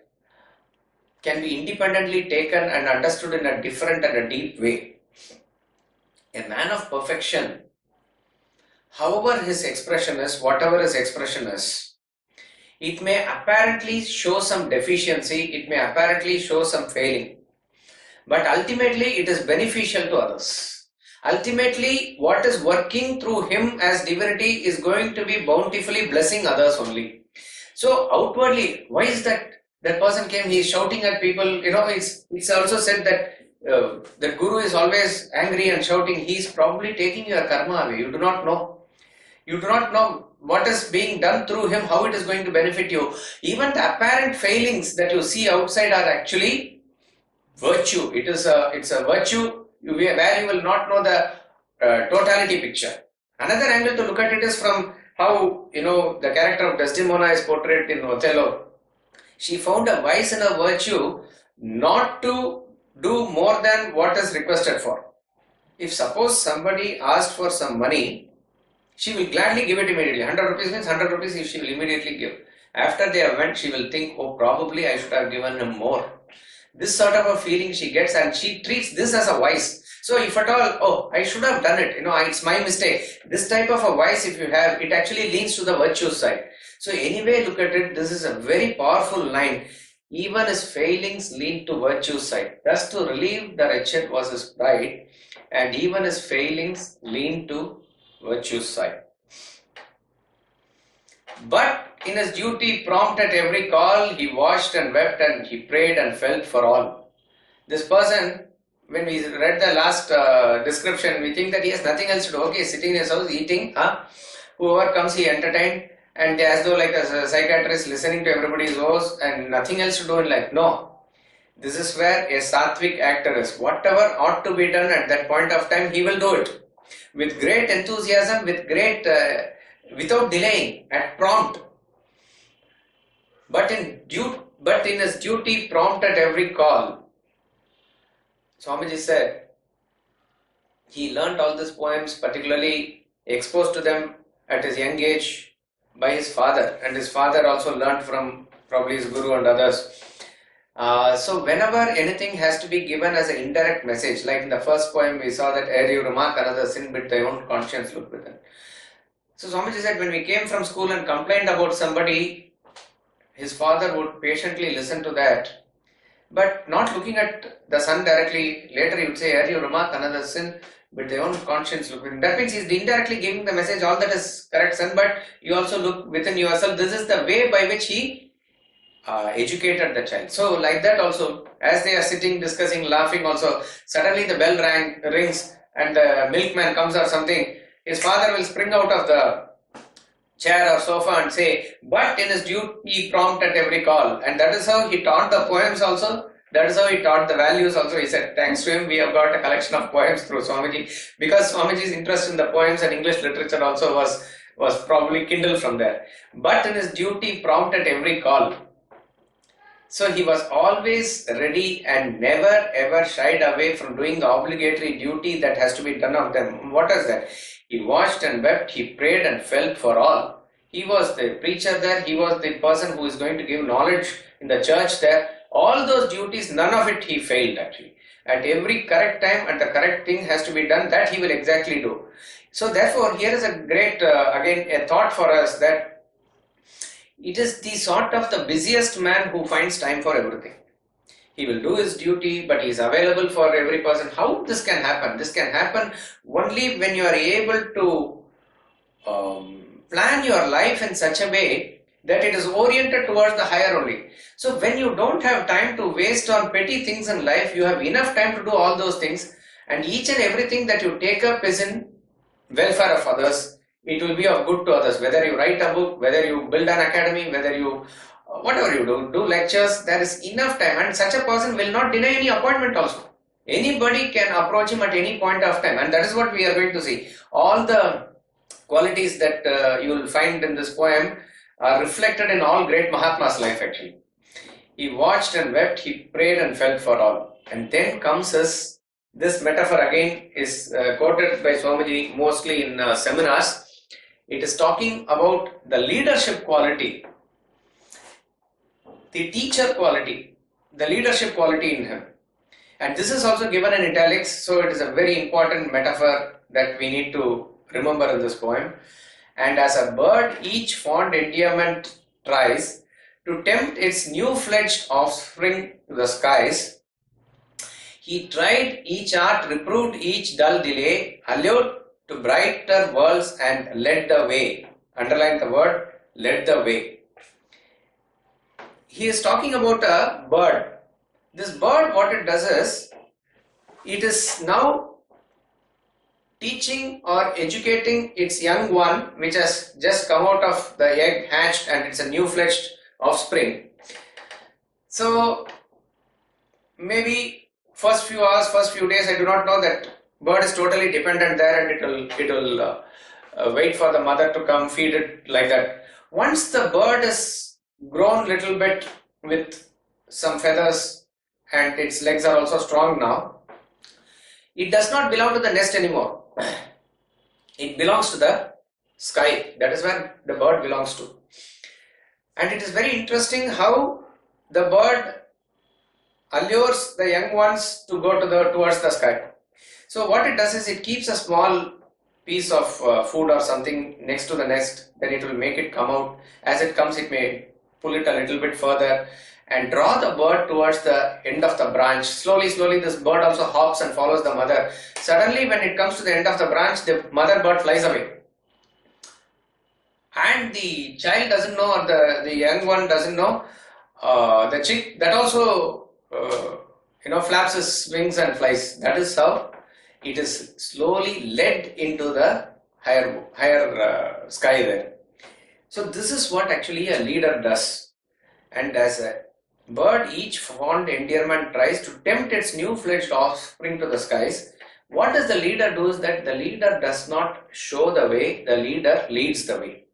can be independently taken and understood in a different and a deep way. A man of perfection, however his expression is, whatever his expression is, it may apparently show some deficiency, it may apparently show some failing, but ultimately it is beneficial to others. Ultimately, what is working through him as divinity is going to be bountifully blessing others only. So outwardly, why is that person came, he is shouting at people, it's also said that the guru is always angry and shouting, he is probably taking your karma away. You do not know. You do not know what is being done through him, how it is going to benefit you. Even the apparent failings that you see outside are actually virtue. It's a virtue where you will not know the totality picture. Another angle to look at it is from how, the character of Desdemona is portrayed in Othello. She found a vice in her virtue not to do more than what is requested for. If suppose somebody asked for some money, she will gladly give it immediately. 100 rupees means 100 rupees she will immediately give. After they have went, she will think, oh, probably I should have given him more. This sort of a feeling she gets, and she treats this as a vice. So if at all, oh, I should have done it, it's my mistake. This type of a vice, if you have, it actually leans to the virtue side. So anyway, look at it, this is a very powerful line. Even his failings lean to virtue side. Thus to relieve the wretched was his pride, and even his failings lean to virtue side. But in his duty prompt at every call, he washed and wept and he prayed and felt for all. This person, when we read the last description, we think that he has nothing else to do. Okay, sitting in his house, eating, whoever comes he entertained, and as though like a psychiatrist listening to everybody's woes and nothing else to do in life. No. This is where a sattvic actor is. Whatever ought to be done at that point of time, he will do it. With great enthusiasm, with great, without delaying, at prompt. But in his duty prompt at every call. Swamiji said, he learnt all these poems, particularly exposed to them at his young age by his father, and his father also learnt from probably his guru and others. So whenever anything has to be given as an indirect message, like in the first poem we saw that ere you remark another sin, bid thy own conscience look within. So Swamiji said when we came from school and complained about somebody, his father would patiently listen to that, but not looking at the son directly. Later he would say, ere you remark another sin, bid thy own conscience look within. That means he is indirectly giving the message, all that is correct son, but you also look within yourself. This is the way by which he educated the child. So like that also, as they are sitting, discussing, laughing also, suddenly the bell rings and the milkman comes or something, his father will spring out of the chair or sofa and say, but in his duty prompt at every call. And that is how he taught the poems also. That is how he taught the values also. He said, thanks to him, we have got a collection of poems through Swamiji. Because Swamiji's interest in the poems and English literature also was probably kindled from there. But in his duty prompt at every call. So he was always ready and never ever shied away from doing the obligatory duty that has to be done of them. What is that? He washed and wept, he prayed and felt for all. He was the preacher there, he was the person who is going to give knowledge in the church there. All those duties, none of it he failed actually. At every correct time and the correct thing has to be done, that he will exactly do. So therefore, here is a great, again, a thought for us that it is the sort of the busiest man who finds time for everything. He will do his duty, but he is available for every person. How this can happen? This can happen only when you are able to plan your life in such a way that it is oriented towards the higher only. So when you don't have time to waste on petty things in life, you have enough time to do all those things, and each and everything that you take up is in welfare of others. It will be of good to others, whether you write a book, whether you build an academy, whether you, whatever you do lectures, there is enough time, and such a person will not deny any appointment also. Anybody can approach him at any point of time, and that is what we are going to see. All the qualities that you will find in this poem are reflected in all great Mahatmas' life actually. He watched and wept, he prayed and felt for all. And then comes this metaphor again is quoted by Swamiji mostly in seminars. It is talking about the leadership quality, the teacher quality, the leadership quality in him. And this is also given in italics, so it is a very important metaphor that we need to remember in this poem. And as a bird, each fond endearment tries to tempt its new-fledged offspring to the skies. He tried each art, reproved each dull delay, allured to brighter worlds and led the way. Underline the word, led the way. He is talking about a bird. This bird, what it does is, it is now teaching or educating its young one, which has just come out of the egg, hatched, and it's a new-fledged offspring. So maybe first few hours, first few days, I do not know, that bird is totally dependent there, and it will wait for the mother to come, feed it like that. Once the bird is grown little bit with some feathers and its legs are also strong now, it does not belong to the nest anymore. It belongs to the sky. That is where the bird belongs to. And it is very interesting how the bird allures the young ones to go towards the sky. So what it does is it keeps a small piece of food or something next to the nest, then it will make it come out. As it comes, it may pull it a little bit further and draw the bird towards the end of the branch. Slowly, this bird also hops and follows the mother. Suddenly, when it comes to the end of the branch, the mother bird flies away. And the child doesn't know, or the young one doesn't know. The chick, that also flaps its wings and flies. That is how it is slowly led into the higher sky there. So this is what actually a leader does. And as a bird, each fond endearment tries to tempt its new-fledged offspring to the skies. What does the leader do is that the leader does not show the way, the leader leads the way.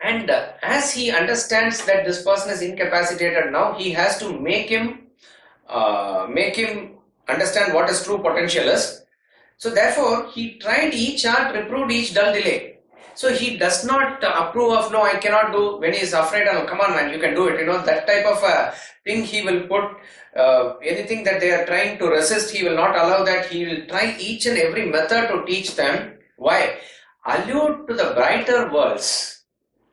And as he understands that this person is incapacitated now, he has to make him understand what his true potential is. So therefore, he tried each art, reproved each dull delay. So he does not approve of, no, I cannot do, when he is afraid, oh, come on man, you can do it, that type of thing he will put. Anything that they are trying to resist, he will not allow that. He will try each and every method to teach them. Why? Allured to the brighter worlds,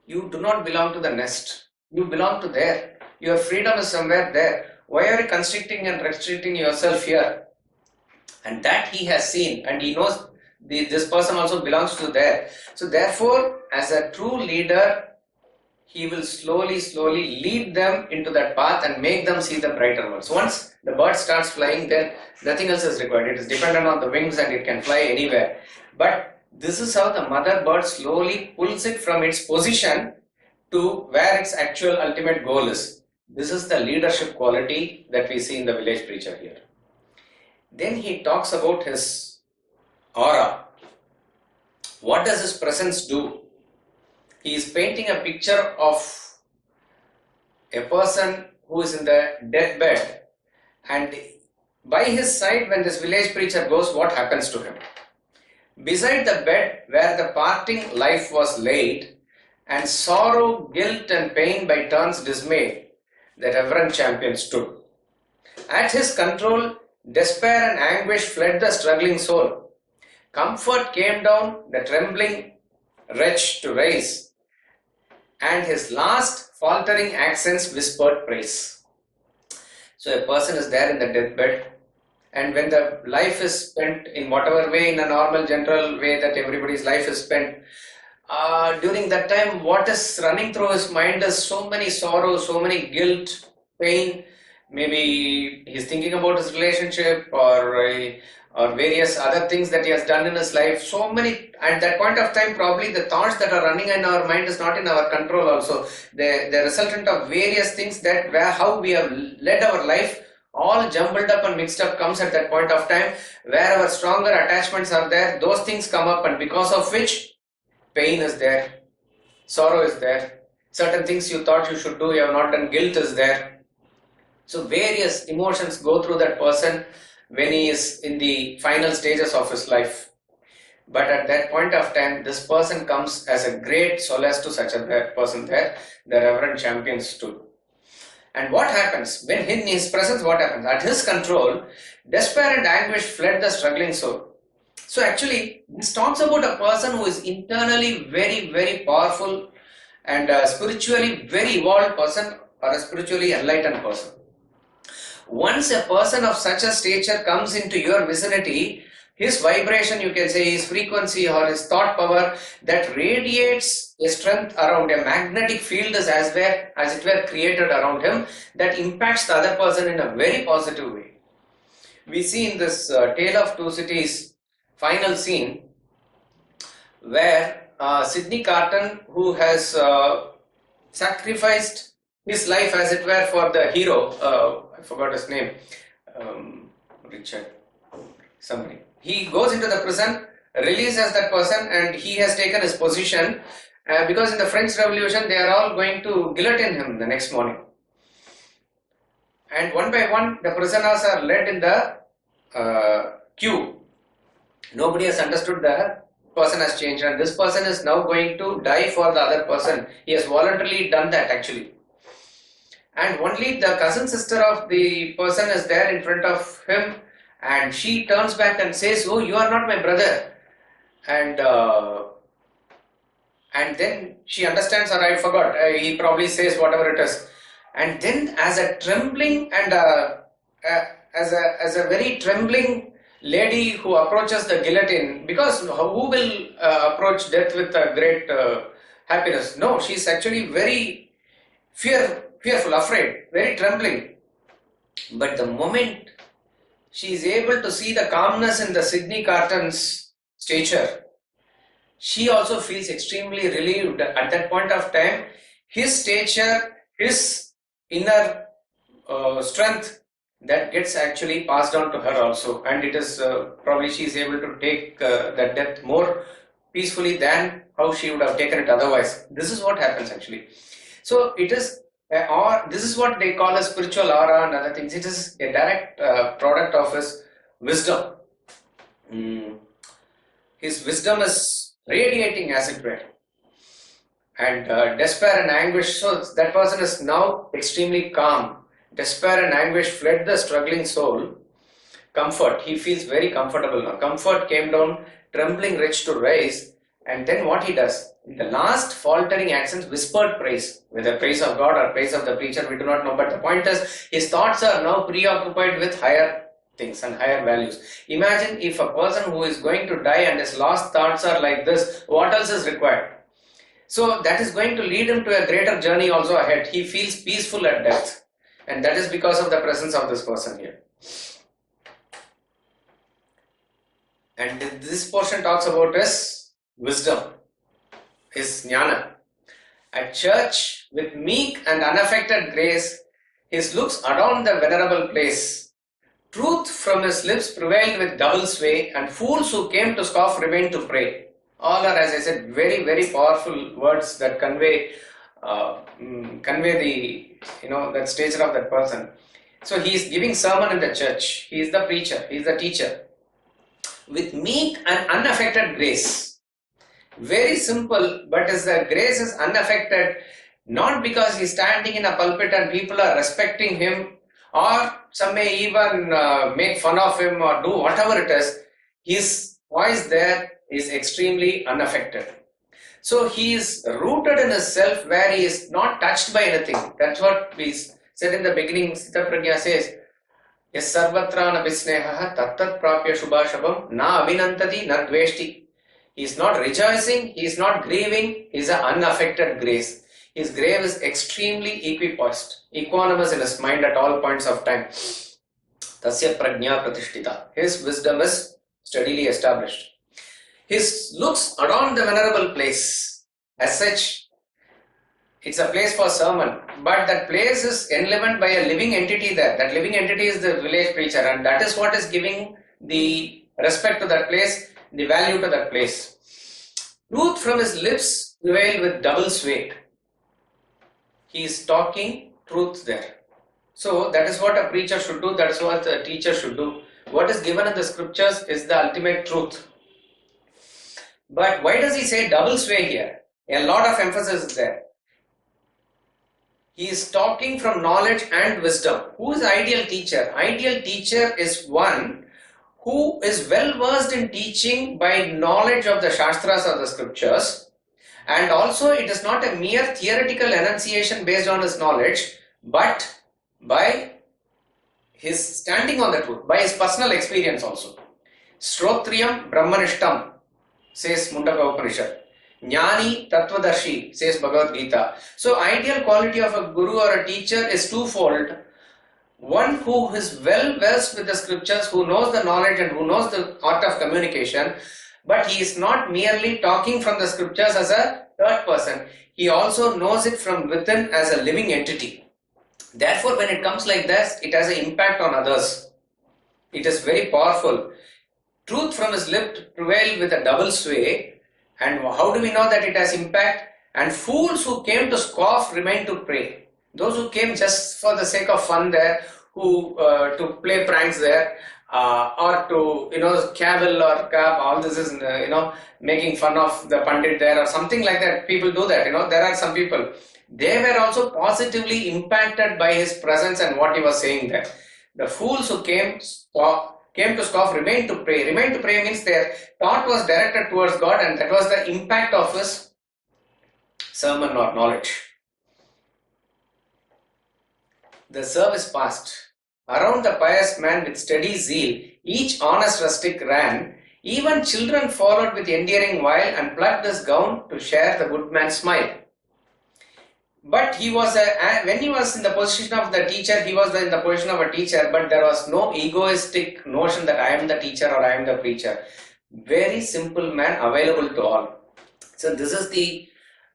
you do not belong to the nest. You belong to there. Your freedom is somewhere there. Why are you constricting and restricting yourself here? And that he has seen, and he knows this person also belongs to there. So therefore, as a true leader, he will slowly lead them into that path and make them see the brighter world. So once the bird starts flying, then nothing else is required. It is dependent on the wings and it can fly anywhere. But this is how the mother bird slowly pulls it from its position to where its actual ultimate goal is. This is the leadership quality that we see in the village preacher here. Then he talks about his aura. What does his presence do? He is painting a picture of a person who is in the deathbed, and by his side, when this village preacher goes, what happens to him? Beside the bed where the parting life was laid, and sorrow, guilt and pain by turns dismayed, the Reverend Champion stood. At his control, despair and anguish fled the struggling soul. Comfort came down the trembling wretch to rise, and his last faltering accents whispered praise. So a person is there in the deathbed, and when the life is spent in whatever way, in a normal general way that everybody's life is spent, during that time, what is running through his mind is so many sorrows, so many guilt, pain. Maybe he's thinking about his relationship or various other things that he has done in his life. So many, at that point of time, probably the thoughts that are running in our mind is not in our control also. The resultant of various things that how we have led our life, all jumbled up and mixed up, comes at that point of time. Wherever stronger attachments are there, those things come up, and because of which pain is there, sorrow is there, certain things you thought you should do, you have not done, guilt is there. So various emotions go through that person when he is in the final stages of his life. But at that point of time, this person comes as a great solace to such a person there. The Reverend Champion stood. And what happens? When in his presence, what happens? At his control, despair and anguish fled the struggling soul. So actually, this talks about a person who is internally very, very powerful and a spiritually very evolved person, or a spiritually enlightened person. Once a person of such a stature comes into your vicinity, his vibration, you can say his frequency or his thought power, that radiates a strength around, a magnetic field is as it were created around him, that impacts the other person in a very positive way. We see in this Tale of Two Cities, final scene where Sidney Carton, who has sacrificed his life as it were for the hero, I forgot his name, Richard, somebody. He goes into the prison, releases that person, and he has taken his position because in the French Revolution they are all going to guillotine him the next morning. And one by one the prisoners are led in the queue. Nobody has understood the person has changed, and this person is now going to die for the other person. He has voluntarily done that actually. And only the cousin sister of the person is there in front of him, and she turns back and says, "Oh, you are not my brother." And then she understands, or I forgot, he probably says whatever it is. And then as a trembling and as a very trembling lady who approaches the guillotine, because who will approach death with a great happiness? No, she's actually very fearful, afraid, very trembling. But the moment she is able to see the calmness in the Sidney Carton's stature, she also feels extremely relieved. At that point of time, his stature, his inner strength, that gets actually passed on to her also, and it is probably she is able to take that death more peacefully than how she would have taken it otherwise. This is what happens actually. So it is this is what they call a spiritual aura and other things. It is a direct product of his wisdom. His wisdom is radiating as it were, and despair and anguish, so that person is now extremely calm. Despair and anguish fled the struggling soul. Comfort, he feels very comfortable now. Comfort came down, trembling rich to rise. And then what he does, in the last faltering accents, whispered praise, whether praise of God or praise of the preacher, we do not know, but the point is, his thoughts are now preoccupied with higher things and higher values. Imagine if a person who is going to die and his last thoughts are like this, what else is required? So that is going to lead him to a greater journey also ahead. He feels peaceful at death. And that is because of the presence of this person here. And this portion talks about his wisdom, his jnana. At church, with meek and unaffected grace, his looks adorn the venerable place. Truth from his lips prevailed with double sway, and fools who came to scoff remained to pray. All are, as I said, very, very powerful words that convey the, that stature of that person. So he is giving sermon in the church. He is the preacher. He is the teacher. With meek and unaffected grace. Very simple, but the grace is unaffected, not because he is standing in a pulpit and people are respecting him, or some may even make fun of him or do whatever it is. His voice there is extremely unaffected. So he is rooted in his self, where he is not touched by anything. That's what we said in the beginning. Sita Prajna says, Yes sarvatra na visneha tattat prapya shubhashabam na abhinantati na dveshti. He is not rejoicing, he is not grieving, he is an unaffected grace. His grave is extremely equipoised, equanimous in his mind at all points of time. Tasya prajna pratishtita. His wisdom is steadily established. His looks adorn the venerable place. As such, it's a place for sermon, but that place is enlivened by a living entity there. That living entity is the village preacher, and that is what is giving the respect to that place, the value to that place. Truth from his lips prevail with double sway. He is talking truth there. So that is what a preacher should do, that is what a teacher should do. What is given in the scriptures is the ultimate truth. But why does he say double sway here? A lot of emphasis is there. He is talking from knowledge and wisdom. Who is the ideal teacher? Ideal teacher is one who is well versed in teaching by knowledge of the Shastras or the scriptures, and also it is not a mere theoretical enunciation based on his knowledge, but by his standing on the truth, by his personal experience also. Shrotriyam Brahmanishtam, says Mundaka Upanishad. Jnani Tattvadarshi, says Bhagavad Gita. So ideal quality of a guru or a teacher is twofold. one who is well versed with the scriptures, who knows the knowledge and who knows the art of communication, but he is not merely talking from the scriptures as a third person. He also knows it from within as a living entity. Therefore, when it comes like this, it has an impact on others. It is very powerful. Truth from his lips prevailed with a double sway. And how do we know that it has impact? And fools who came to scoff remain to pray. Those who came just for the sake of fun there, who to play pranks there, or to cavil or cap, all this is making fun of the pandit there or something like that. People do that. There are some people. They were also positively impacted by his presence and what he was saying there. The fools who came to scoff remain to pray. Remain to pray means their thought was directed towards God, and that was the impact of his sermon or knowledge. The service passed. Around the pious man with steady zeal, each honest rustic ran. Even children followed with endearing wile and plucked his gown to share the good man's smile. But he was when he was in the position of the teacher, he was in the position of a teacher, but there was no egoistic notion that I am the teacher or I am the preacher. Very simple man, available to all. So this is the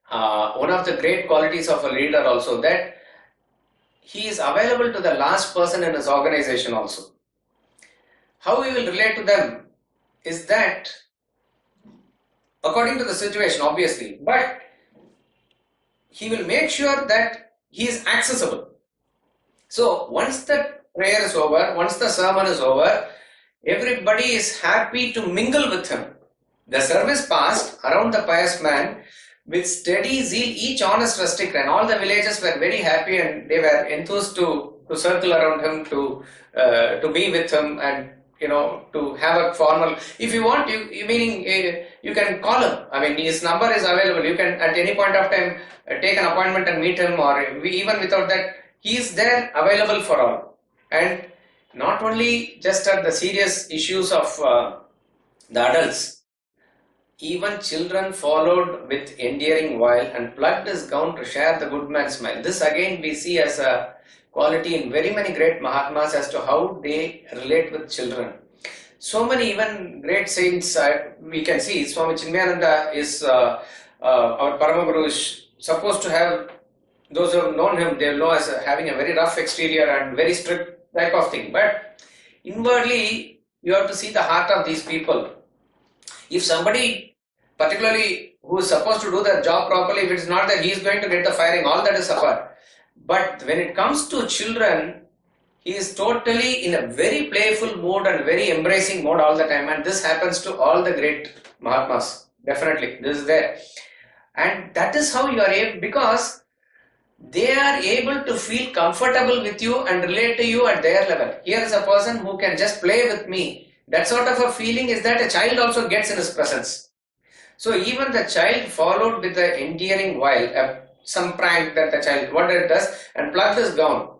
one of the great qualities of a leader also, that he is available to the last person in his organization also. How he will relate to them is that according to the situation, obviously, but he will make sure that he is accessible. So once the prayer is over, once the sermon is over, everybody is happy to mingle with him. The service passed. Around the pious man with steady zeal, each honest rustic ran. All the villagers were very happy and they were enthused to circle around him, to be with him, and to have a formal. If you want, you can call him. I mean, his number is available. You can at any point of time take an appointment and meet him, or even without that, he is there available for all. And not only just at the serious issues of the adults, even children followed with endearing wile and plucked his gown to share the good man's smile. This again we see as a quality in very many great Mahatmas as to how they relate with children. So many even great saints we can see. Swami Chinmayananda is our Paramaguru, is supposed to have, those who have known him, they will know as having a very rough exterior and very strict type of thing. But inwardly, you have to see the heart of these people. If somebody, particularly who is supposed to do their job properly, if it is not that he is going to get the firing, all that is suffer. But when it comes to children, he is totally in a very playful mood and very embracing mode all the time, and this happens to all the great Mahatmas. Definitely, this is there. And that is how you are able, because they are able to feel comfortable with you and relate to you at their level. Here is a person who can just play with me. That sort of a feeling is that a child also gets in his presence. So even the child followed with the endearing wile, some prank that the child, what it does, and plucked his gown.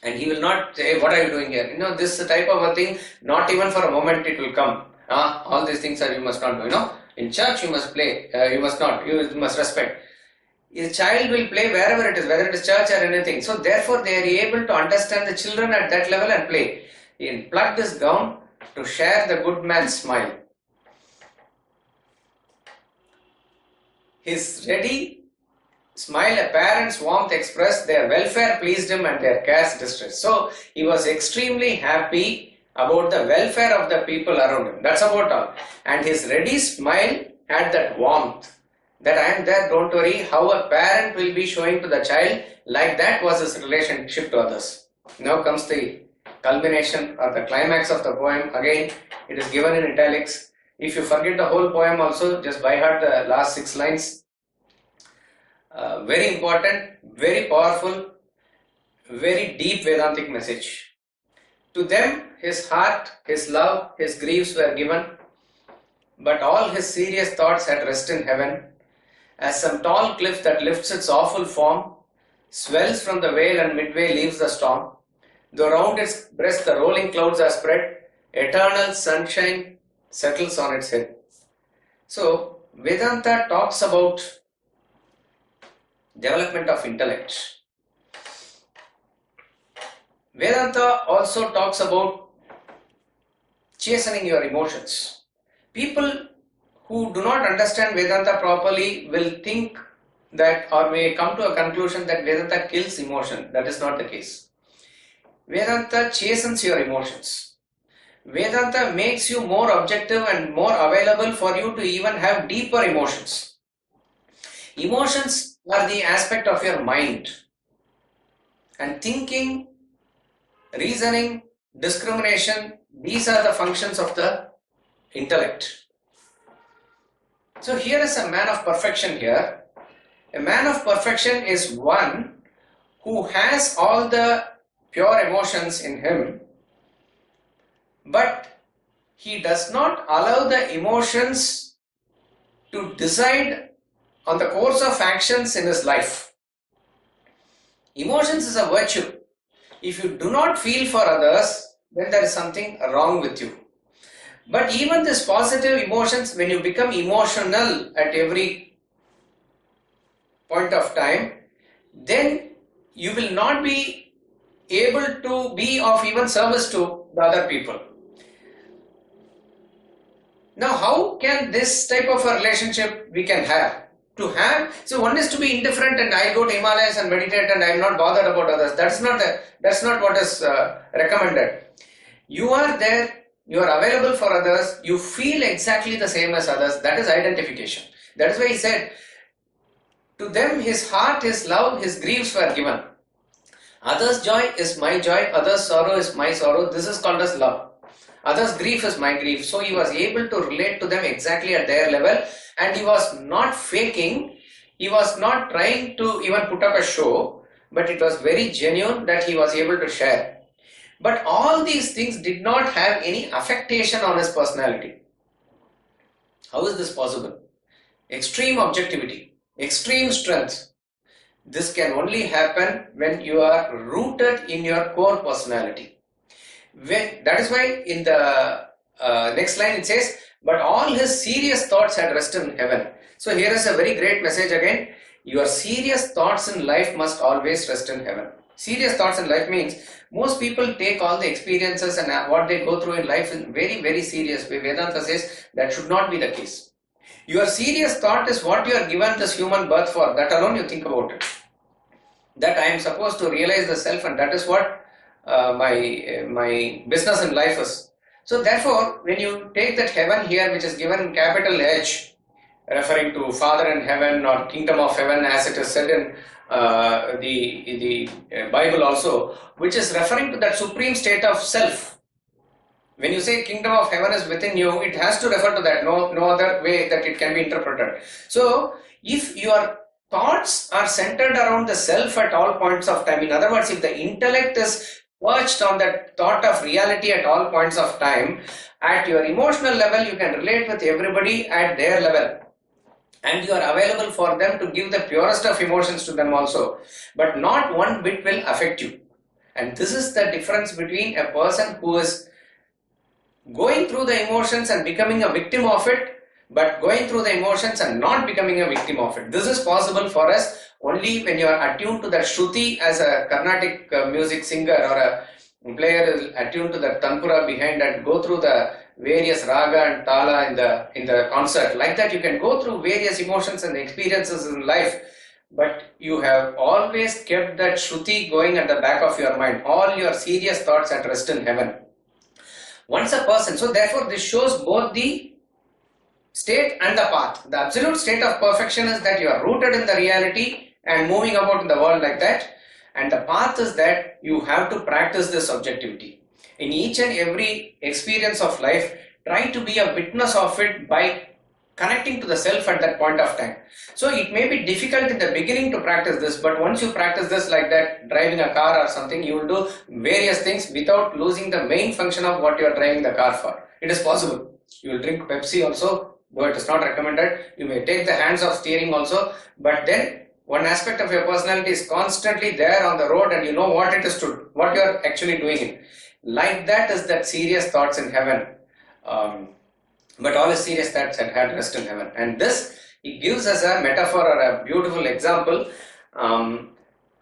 And he will not say, what are you doing here? This type of a thing, not even for a moment it will come. All these things you must not do. In church you must play, you must not, you must respect. The child will play wherever it is, whether it is church or anything. So therefore they are able to understand the children at that level and play. He plucked his gown to share the good man's smile. His ready smile, a parent's warmth expressed, their welfare pleased him and their cares distressed. So he was extremely happy about the welfare of the people around him. That's about all. And his ready smile had that warmth, that I am there, don't worry. How a parent will be showing to the child, like that was his relationship to others. Now comes the culmination or the climax of the poem. Again, it is given in italics. If you forget the whole poem also, just by heart the last 6 lines. Very important, very powerful, very deep Vedantic message. To them, his heart, his love, his griefs were given, but all his serious thoughts had rest in heaven, as some tall cliff that lifts its awful form, swells from the vale and midway leaves the storm, though round its breast the rolling clouds are spread, eternal sunshine settles on its head. So, Vedanta talks about development of intellect. Vedanta also talks about chastening your emotions. People who do not understand Vedanta properly will think that, or may come to a conclusion that Vedanta kills emotion. That is not the case. Vedanta chastens your emotions. Vedanta makes you more objective and more available for you to even have deeper emotions. Emotions are the aspect of your mind, and thinking, reasoning, discrimination, these are the functions of the intellect. So here is a man of perfection here. A man of perfection is one who has all the pure emotions in him, but he does not allow the emotions to decide on the course of actions in his life. Emotions is a virtue. If you do not feel for others, then there is something wrong with you. But even this positive emotions, when you become emotional at every point of time, then you will not be able to be of even service to the other people. Now, how can this type of a relationship we can have? So one is to be indifferent and I go to Himalayas and meditate and I am not bothered about others. That's not what is recommended. You are there, you are available for others, you feel exactly the same as others. That is identification. That is why he said, to them his heart, his love, his griefs were given. Others' joy is my joy, others' sorrow is my sorrow. This is called as love. Others' grief is my grief. So he was able to relate to them exactly at their level, and he was not faking, he was not trying to even put up a show, but it was very genuine that he was able to share. But all these things did not have any affectation on his personality. How is this possible? Extreme objectivity, extreme strength. This can only happen when you are rooted in your core personality. That is why in the next line it says, but all his serious thoughts had rest in heaven. So here is a very great message again. Your serious thoughts in life must always rest in heaven. Serious thoughts in life means most people take all the experiences and what they go through in life in very, very serious way. Vedanta says that should not be the case. Your serious thought is what you are given this human birth for. That alone you think about it. That I am supposed to realize the self, and that is what my business in life is. So therefore, when you take that heaven here, which is given in capital H, referring to Father in heaven or kingdom of heaven, as it is said in the Bible also, which is referring to that supreme state of self. When you say kingdom of heaven is within you, it has to refer to that. No other way that it can be interpreted. So if your thoughts are centered around the self at all points of time, in other words, if the intellect is perched on that thought of reality at all points of time, at your emotional level you can relate with everybody at their level, and you are available for them to give the purest of emotions to them also, but not one bit will affect you. And this is the difference between a person who is going through the emotions and becoming a victim of it, but going through the emotions and not becoming a victim of it. This is possible for us only when you are attuned to that Shruti as a Carnatic music singer, or a player is attuned to the Tanpura behind and go through the various raga and tala in the concert. Like that you can go through various emotions and experiences in life, but you have always kept that Shruti going at the back of your mind. All your serious thoughts at rest in heaven. Once a person, so therefore this shows both the state and the path. The absolute state of perfection is that you are rooted in the reality and moving about in the world like that. And the path is that you have to practice this objectivity. In each and every experience of life, try to be a witness of it by connecting to the self at that point of time. So it may be difficult in the beginning to practice this, but once you practice this like that, driving a car or something, you will do various things without losing the main function of what you are driving the car for. It is possible. You will drink Pepsi also, though it is not recommended. You may take the hands off steering also, but then one aspect of your personality is constantly there on the road and you know what it is to, what you are actually doing it. Like that is that serious thoughts in heaven. But all is serious thoughts had rest in heaven. And this, it gives us a metaphor or a beautiful example. And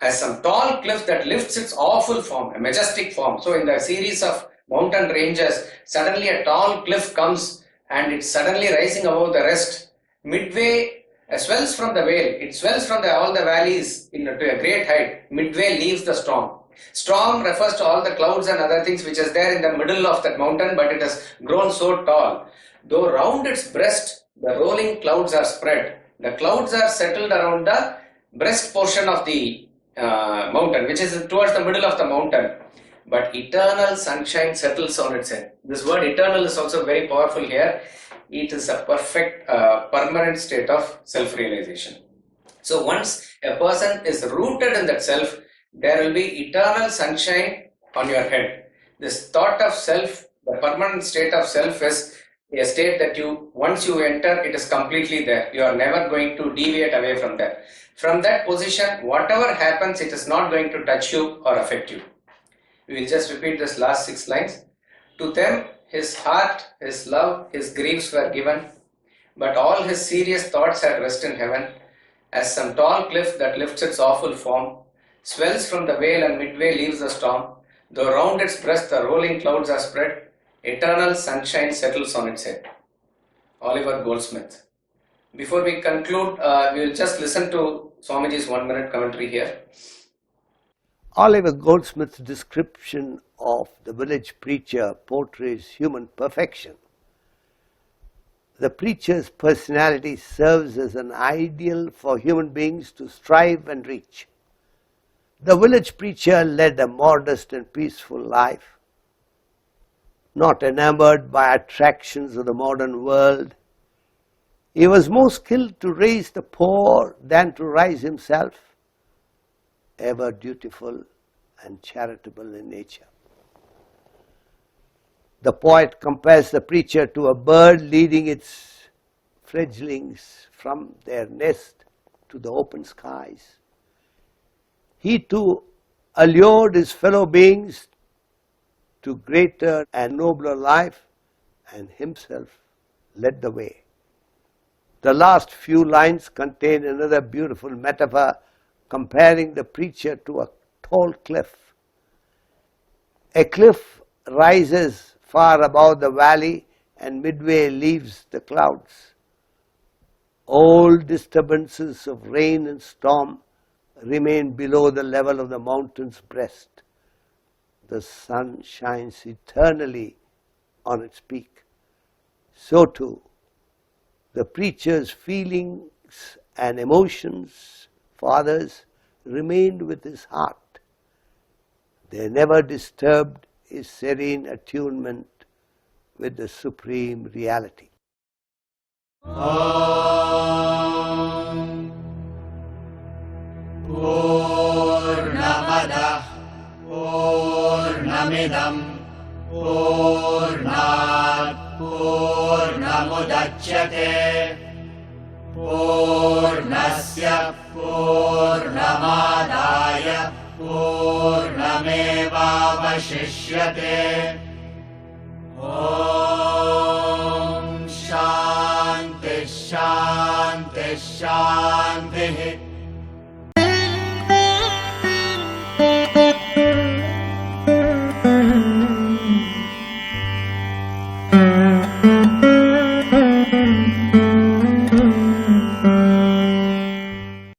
as some tall cliff that lifts its awful form, a majestic form. So in the series of mountain ranges, suddenly a tall cliff comes and it's suddenly rising above the rest. Midway, swells from the vale. It swells from all the valleys to a great height. Midway leaves the storm. Storm refers to all the clouds and other things which is there in the middle of that mountain, but it has grown so tall. Though round its breast, the rolling clouds are spread. The clouds are settled around the breast portion of the mountain, which is towards the middle of the mountain. But eternal sunshine settles on its head. This word eternal is also very powerful here. It is a perfect, permanent state of self-realization. So once a person is rooted in that self, there will be eternal sunshine on your head. This thought of self, the permanent state of self, is a state that once you enter, it is completely there. You are never going to deviate away from that. From that position, whatever happens, it is not going to touch you or affect you. We will just repeat this last 6 lines. To them, his heart, his love, his griefs were given, but all his serious thoughts had rest in heaven, as some tall cliff that lifts its awful form, swells from the vale and midway leaves the storm, though round its breast the rolling clouds are spread, eternal sunshine settles on its head. Oliver Goldsmith. Before we conclude, we will just listen to Swamiji's 1-minute commentary here.
Oliver Goldsmith's description of the village preacher portrays human perfection. The preacher's personality serves as an ideal for human beings to strive and reach. The village preacher led a modest and peaceful life, not enamored by attractions of the modern world. He was more skilled to raise the poor than to rise himself, ever dutiful and charitable in nature. The poet compares the preacher to a bird leading its fledglings from their nest to the open skies. He too allured his fellow beings to greater and nobler life, and himself led the way. The last few lines contain another beautiful metaphor comparing the preacher to a tall cliff. A cliff rises far above the valley and midway leaves the clouds. All disturbances of rain and storm remain below the level of the mountain's breast. The sun shines eternally on its peak. So too, the preacher's feelings and emotions for others remained with his heart. They never disturbed his serene attunement with the Supreme Reality.
Purnamada Purnamidam Purnat Purnamudachyate Purnasya Purnamadaya Purnamevavashishyate. Om Shanti Shanti Shanti.